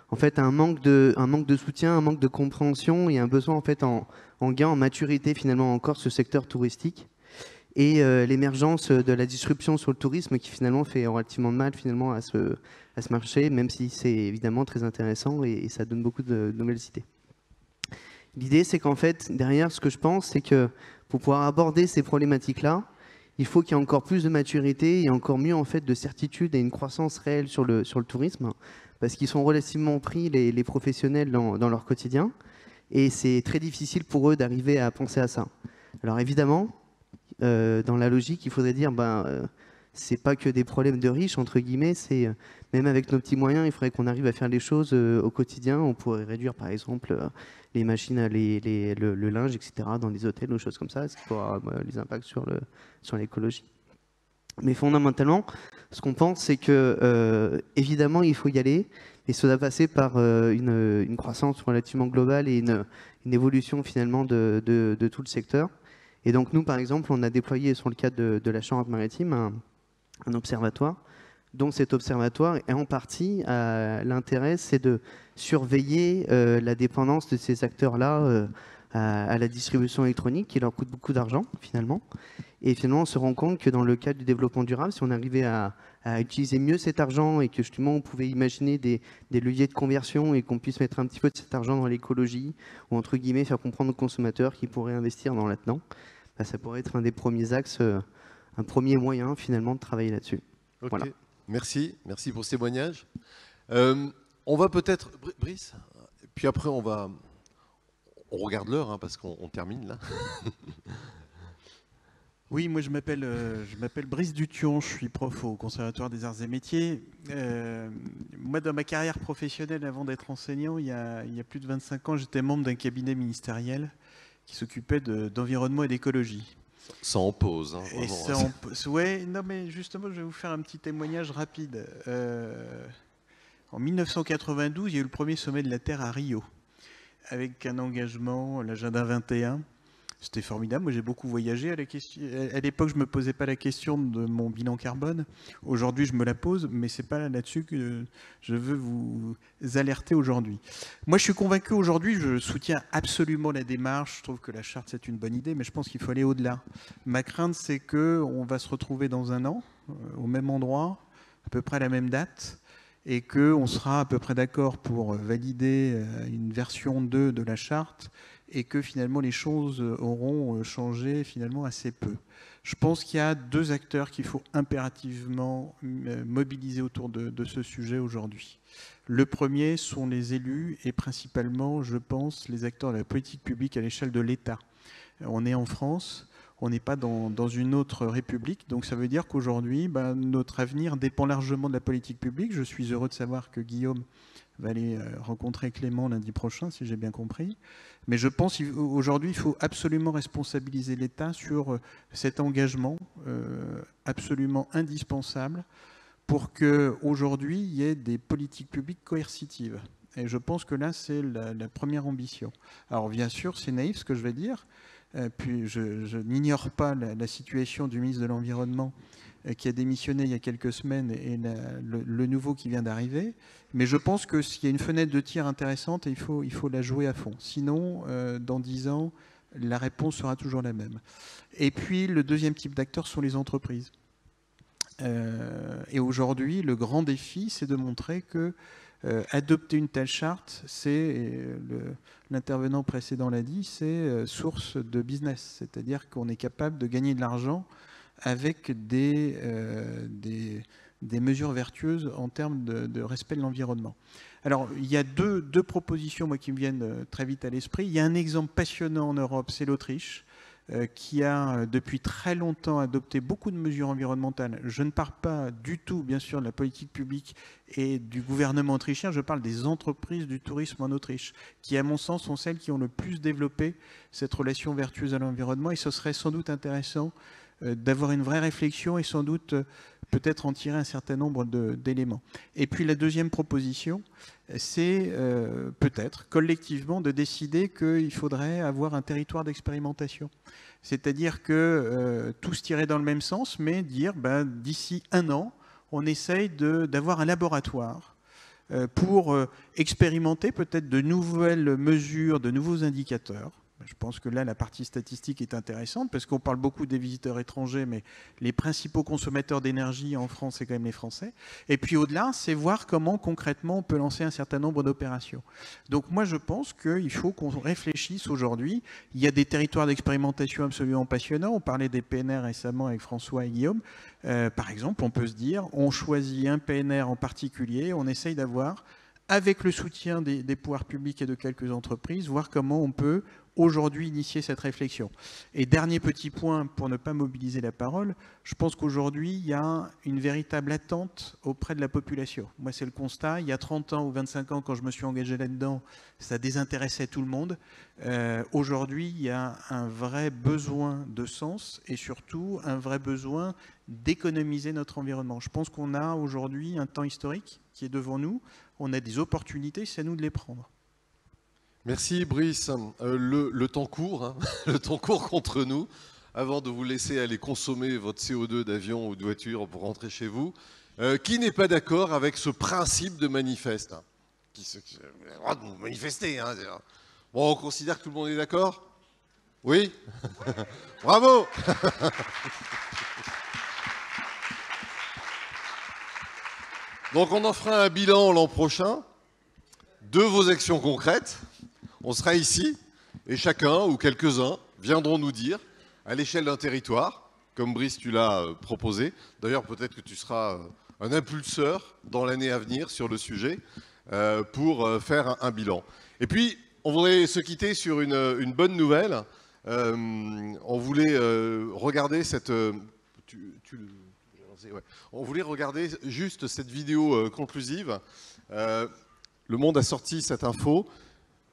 en fait, un manque de soutien, un manque de compréhension et un besoin en fait, en gain en maturité finalement encore ce secteur touristique et l'émergence de la disruption sur le tourisme qui finalement fait relativement de mal finalement à ce marché, même si c'est évidemment très intéressant et ça donne beaucoup de nouvelles idées. L'idée c'est qu'en fait derrière ce que je pense c'est que pour pouvoir aborder ces problématiques-là, il faut qu'il y ait encore plus de maturité et encore mieux en fait de certitude et une croissance réelle sur le tourisme parce qu'ils sont relativement pris les professionnels dans leur quotidien. Et c'est très difficile pour eux d'arriver à penser à ça. Alors évidemment, dans la logique, il faudrait dire, c'est pas que des problèmes de riches, entre guillemets, c'est même avec nos petits moyens, il faudrait qu'on arrive à faire les choses au quotidien. On pourrait réduire par exemple les machines, le linge, etc. dans les hôtels, ou choses comme ça, ce qui pourra avoir les impacts sur l'écologie. Mais fondamentalement, ce qu'on pense, c'est que évidemment, il faut y aller, et ça doit passer par une croissance relativement globale et une évolution finalement de tout le secteur. Et donc nous, par exemple, on a déployé sur le cadre de la Charente-Maritime un observatoire, dont cet observatoire est en partie, l'intérêt, c'est de surveiller la dépendance de ces acteurs-là à la distribution électronique, qui leur coûte beaucoup d'argent finalement. Et finalement, on se rend compte que dans le cadre du développement durable, si on arrivait à utiliser mieux cet argent et que justement on pouvait imaginer des leviers de conversion et qu'on puisse mettre un petit peu de cet argent dans l'écologie, ou entre guillemets faire comprendre aux consommateurs qu'ils pourraient investir dans là-dedans, ça pourrait être un des premiers axes, un premier moyen finalement de travailler là-dessus. Okay. Voilà. Merci pour ce témoignage. On va peut-être, Brice, puis après on va On regarde l'heure, hein, parce qu'on termine là. Oui, moi je m'appelle Brice Dution, je suis prof au Conservatoire des Arts et Métiers. Moi, dans ma carrière professionnelle, avant d'être enseignant, il y a plus de 25 ans, j'étais membre d'un cabinet ministériel qui s'occupait d'environnement et d'écologie. Ça en pose. Hein, et ça ouais, non mais justement, je vais vous faire un petit témoignage rapide. En 1992, il y a eu le premier sommet de la Terre à Rio, avec un engagement, l'agenda 21. C'était formidable. Moi, j'ai beaucoup voyagé. À l'époque, je ne me posais pas la question de mon bilan carbone. Aujourd'hui, je me la pose, mais ce n'est pas là-dessus que je veux vous alerter aujourd'hui. Moi, je suis convaincu aujourd'hui, je soutiens absolument la démarche. Je trouve que la charte, c'est une bonne idée, mais je pense qu'il faut aller au-delà. Ma crainte, c'est qu'on va se retrouver dans un an, au même endroit, à peu près à la même date, et qu'on sera à peu près d'accord pour valider une version 2 de la charte, et que finalement les choses auront changé finalement assez peu. Je pense qu'il y a deux acteurs qu'il faut impérativement mobiliser autour de ce sujet aujourd'hui. Le premier sont les élus et principalement, je pense, les acteurs de la politique publique à l'échelle de l'État. On est en France, on n'est pas dans une autre république, donc ça veut dire qu'aujourd'hui, notre avenir dépend largement de la politique publique. Je suis heureux de savoir que Guillaume va aller rencontrer Clément lundi prochain, si j'ai bien compris. Mais je pense qu'aujourd'hui, il faut absolument responsabiliser l'État sur cet engagement absolument indispensable pour qu'aujourd'hui, il y ait des politiques publiques coercitives. Et je pense que là, c'est la première ambition. Alors bien sûr, c'est naïf ce que je vais dire. Puis je n'ignore pas la situation du ministre de l'Environnement qui a démissionné il y a quelques semaines et le nouveau qui vient d'arriver. Mais je pense que s'il y a une fenêtre de tir intéressante, il faut la jouer à fond. Sinon, dans 10 ans, la réponse sera toujours la même. Et puis, le deuxième type d'acteurs sont les entreprises. Et aujourd'hui, le grand défi, c'est de montrer que adopter une telle charte, l'intervenant précédent l'a dit, c'est source de business. C'est-à-dire qu'on est capable de gagner de l'argent avec des mesures vertueuses en termes de respect de l'environnement. Alors, il y a deux propositions moi, qui me viennent très vite à l'esprit. Il y a un exemple passionnant en Europe, c'est l'Autriche, qui a depuis très longtemps adopté beaucoup de mesures environnementales. Je ne parle pas du tout, bien sûr, de la politique publique et du gouvernement autrichien, je parle des entreprises du tourisme en Autriche, qui, à mon sens, sont celles qui ont le plus développé cette relation vertueuse à l'environnement, et ce serait sans doute intéressant d'avoir une vraie réflexion et sans doute peut-être en tirer un certain nombre d'éléments. Et puis la deuxième proposition, c'est peut-être collectivement de décider qu'il faudrait avoir un territoire d'expérimentation. C'est-à-dire que tous tirer dans le même sens, mais dire d'ici un an, on essaye d'avoir un laboratoire pour expérimenter peut-être de nouvelles mesures, de nouveaux indicateurs. Je pense que là, la partie statistique est intéressante parce qu'on parle beaucoup des visiteurs étrangers, mais les principaux consommateurs d'énergie en France, c'est quand même les Français. Et puis au-delà, c'est voir comment concrètement on peut lancer un certain nombre d'opérations. Donc moi, je pense qu'il faut qu'on réfléchisse aujourd'hui. Il y a des territoires d'expérimentation absolument passionnants. On parlait des PNR récemment avec François et Guillaume. Par exemple, on peut se dire, on choisit un PNR en particulier, on essaye d'avoir, avec le soutien des pouvoirs publics et de quelques entreprises, voir comment on peut aujourd'hui initier cette réflexion. Et dernier petit point, pour ne pas mobiliser la parole, je pense qu'aujourd'hui, il y a une véritable attente auprès de la population. Moi, c'est le constat. Il y a 30 ans ou 25 ans, quand je me suis engagé là-dedans, ça désintéressait tout le monde. Aujourd'hui, il y a un vrai besoin de sens et surtout un vrai besoin d'économiser notre environnement. Je pense qu'on a aujourd'hui un temps historique qui est devant nous. On a des opportunités, c'est à nous de les prendre. Merci Brice. Le temps court, hein. Le temps court contre nous. Avant de vous laisser aller consommer votre CO2 d'avion ou de voiture pour rentrer chez vous, qui n'est pas d'accord avec ce principe de manifeste? Qui a le droit de vous manifester, hein. Bon, on considère que tout le monde est d'accord? Oui. Bravo. Donc on en fera un bilan l'an prochain de vos actions concrètes. On sera ici et chacun ou quelques-uns viendront nous dire, à l'échelle d'un territoire, comme Brice tu l'as proposé, d'ailleurs peut-être que tu seras un impulseur dans l'année à venir sur le sujet, pour faire un bilan. Et puis On voudrait se quitter sur une bonne nouvelle. On voulait regarder cette... On voulait regarder juste cette vidéo conclusive. Le Monde a sorti cette info.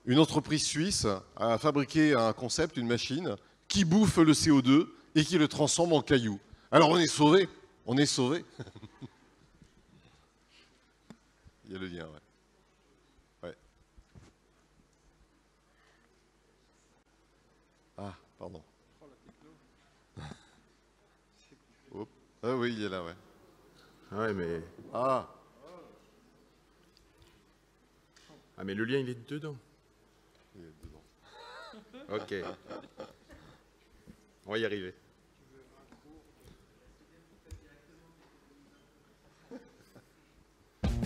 Une entreprise suisse a fabriqué un concept, une machine, qui bouffe le CO2 et qui le transforme en cailloux. Alors on est sauvés. On est sauvés. Il y a le lien, ouais. Ouais. Ah, pardon. Oh. Ah oui, il est là, ouais. Ouais, mais... Ah. Ah, mais le lien, il est dedans. Il est dedans. Ok. On va y arriver.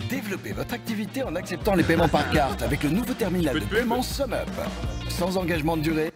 Développez votre activité en acceptant les paiements par carte avec le nouveau terminal de paiement SumUp. Sans engagement de durée.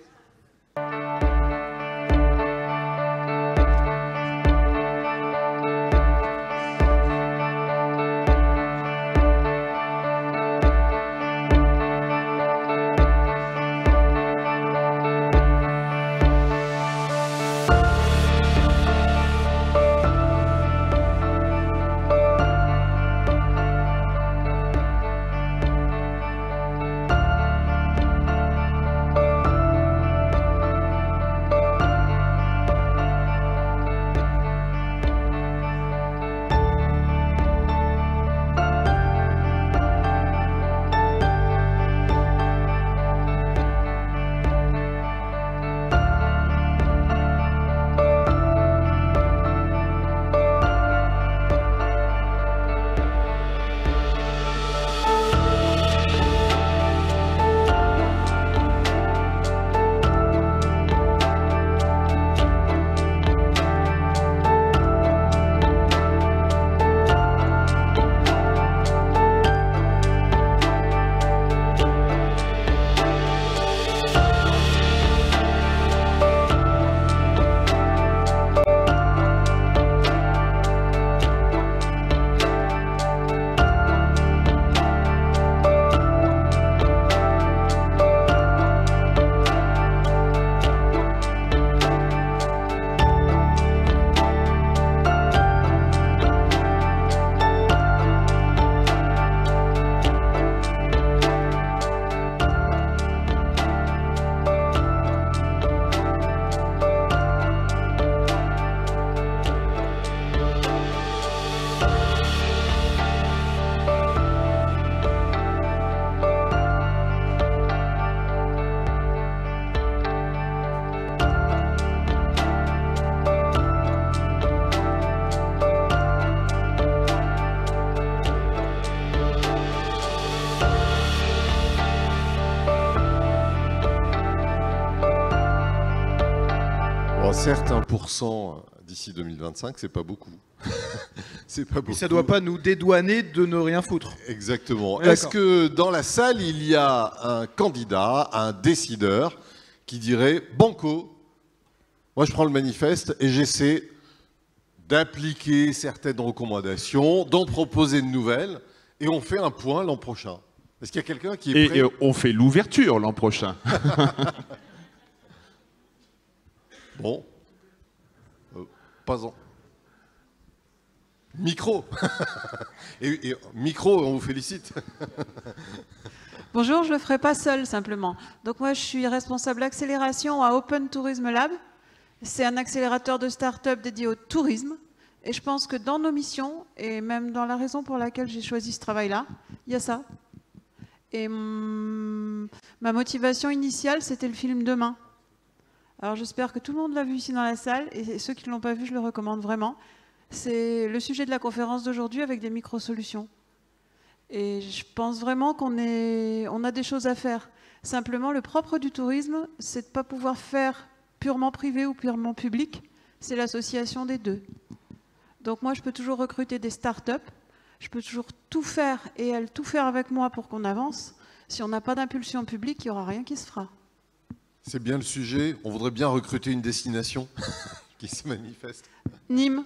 Certes, 1% d'ici 2025, c'est pas beaucoup. C'est pas beaucoup. Et ça ne doit pas nous dédouaner de ne rien foutre. Exactement. Ouais, est-ce que dans la salle, il y a un candidat, un décideur, qui dirait « Banco, moi je prends le manifeste et j'essaie d'appliquer certaines recommandations, d'en proposer de nouvelles, et on fait un point l'an prochain ». Est-ce qu'il y a quelqu'un qui est prêt? Et on fait l'ouverture l'an prochain. Bon. Pas en. Micro. et micro, on vous félicite. Bonjour, je ne le ferai pas seul simplement. Donc moi, je suis responsable accélération à Open Tourism Lab. C'est un accélérateur de start-up dédié au tourisme. Et je pense que dans nos missions, et même dans la raison pour laquelle j'ai choisi ce travail-là, il y a ça. Et ma motivation initiale, c'était le film Demain. Alors j'espère que tout le monde l'a vu ici dans la salle, et ceux qui ne l'ont pas vu, je le recommande vraiment. C'est le sujet de la conférence d'aujourd'hui avec des micro-solutions. Et je pense vraiment qu'on a des choses à faire. Simplement, le propre du tourisme, c'est de ne pas pouvoir faire purement privé ou purement public, c'est l'association des deux. Donc moi, je peux toujours recruter des start-up, je peux toujours tout faire, et elles tout faire avec moi pour qu'on avance. Si on n'a pas d'impulsion publique, il n'y aura rien qui se fera. C'est bien le sujet. On voudrait bien recruter une destination qui se manifeste. Nîmes.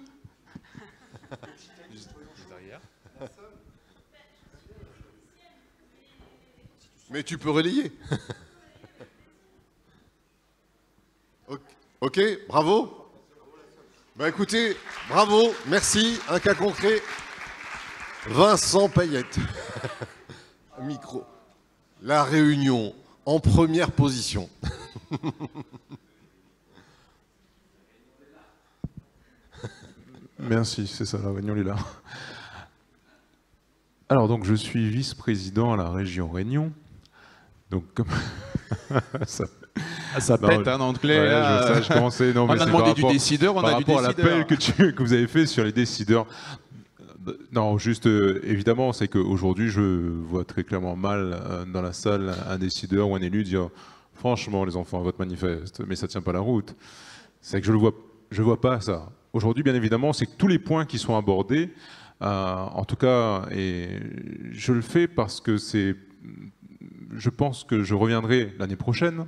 Mais tu peux relayer. Ok, bravo. Bah écoutez, bravo, merci. Un cas concret. Vincent Payette. Micro. La Réunion en première position. Merci, c'est ça, la Réunion est là. Alors, donc, je suis vice-président à la région Réunion. Donc, comme... ça pète, hein, en anglais. Ouais, là, je commençais... Non, on a demandé du décideur, on a du décideur. Par rapport à l'appel que vous avez fait sur les décideurs. Non, juste, évidemment, c'est qu'aujourd'hui, je vois très clairement mal dans la salle un décideur ou un élu dire « Franchement, les enfants, votre manifeste, mais ça ne tient pas la route. » C'est que je ne vois pas ça. Aujourd'hui, bien évidemment, c'est que tous les points qui sont abordés, en tout cas, et je le fais parce que je pense que je reviendrai l'année prochaine,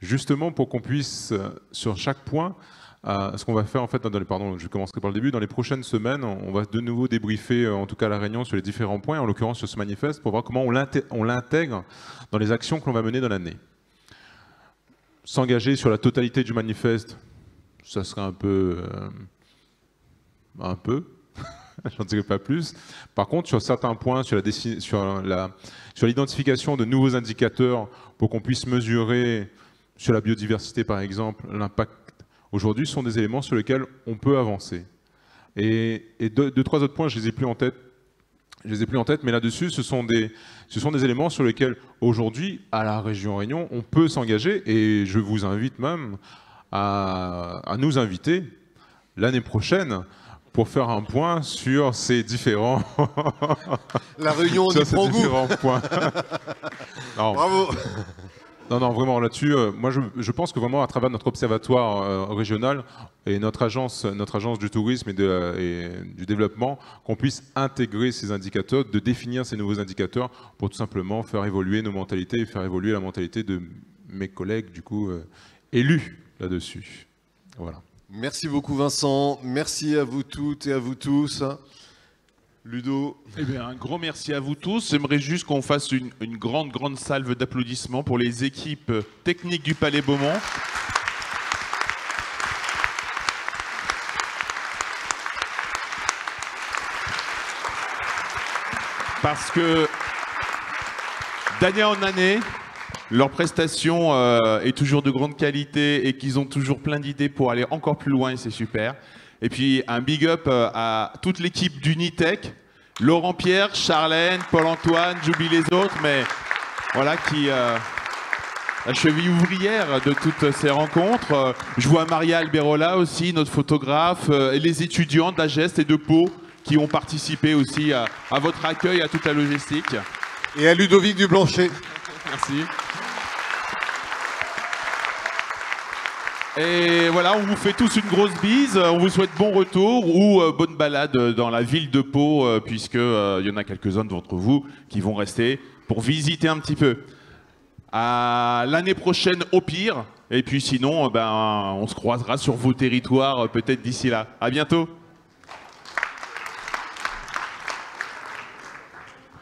justement pour qu'on puisse, sur chaque point, ce qu'on va faire en fait, je commencerai par le début, dans les prochaines semaines, on va de nouveau débriefer, en tout cas à La Réunion, sur les différents points, en l'occurrence sur ce manifeste, pour voir comment on l'intègre dans les actions que l'on va mener dans l'année. S'engager sur la totalité du manifeste, ça serait un peu, j'en dirai pas plus. Par contre, sur certains points, sur l'identification de nouveaux indicateurs pour qu'on puisse mesurer sur la biodiversité, par exemple, l'impact aujourd'hui, sont des éléments sur lesquels on peut avancer. Et deux, trois autres points, je les ai plus en tête. Mais là-dessus, ce sont des éléments sur lesquels aujourd'hui, à la région Réunion, on peut s'engager. Et je vous invite même à nous inviter l'année prochaine pour faire un point sur ces différents... La Réunion, on y prend goût. Points. Non. Bravo. Non, vraiment, là-dessus, moi, je pense que vraiment, à travers notre observatoire régional et notre agence du tourisme et du développement, qu'on puisse intégrer ces indicateurs, de définir ces nouveaux indicateurs pour tout simplement faire évoluer nos mentalités et faire évoluer la mentalité de mes collègues, du coup, élus là-dessus. Voilà. Merci beaucoup, Vincent. Merci à vous toutes et à vous tous. Ludo. Eh bien, un grand merci à vous tous. J'aimerais juste qu'on fasse une grande salve d'applaudissements pour les équipes techniques du Palais Beaumont. Parce que d'année en année, leur prestation est toujours de grande qualité et qu'ils ont toujours plein d'idées pour aller encore plus loin et c'est super. Et puis un big up à toute l'équipe d'Unitech, Laurent Pierre, Charlène, Paul-Antoine, j'oublie les autres, mais voilà qui la cheville ouvrière de toutes ces rencontres. Je vois Maria Alberola aussi, notre photographe, et les étudiants d'Agest et de Pau qui ont participé aussi à votre accueil, à toute la logistique. Et à Ludovic Dublanchet. Merci. Et voilà, on vous fait tous une grosse bise, on vous souhaite bon retour ou bonne balade dans la ville de Pau, puisque y en a quelques-uns d'entre vous qui vont rester pour visiter un petit peu. À l'année prochaine au pire, et puis sinon, on se croisera sur vos territoires peut-être d'ici là. À bientôt.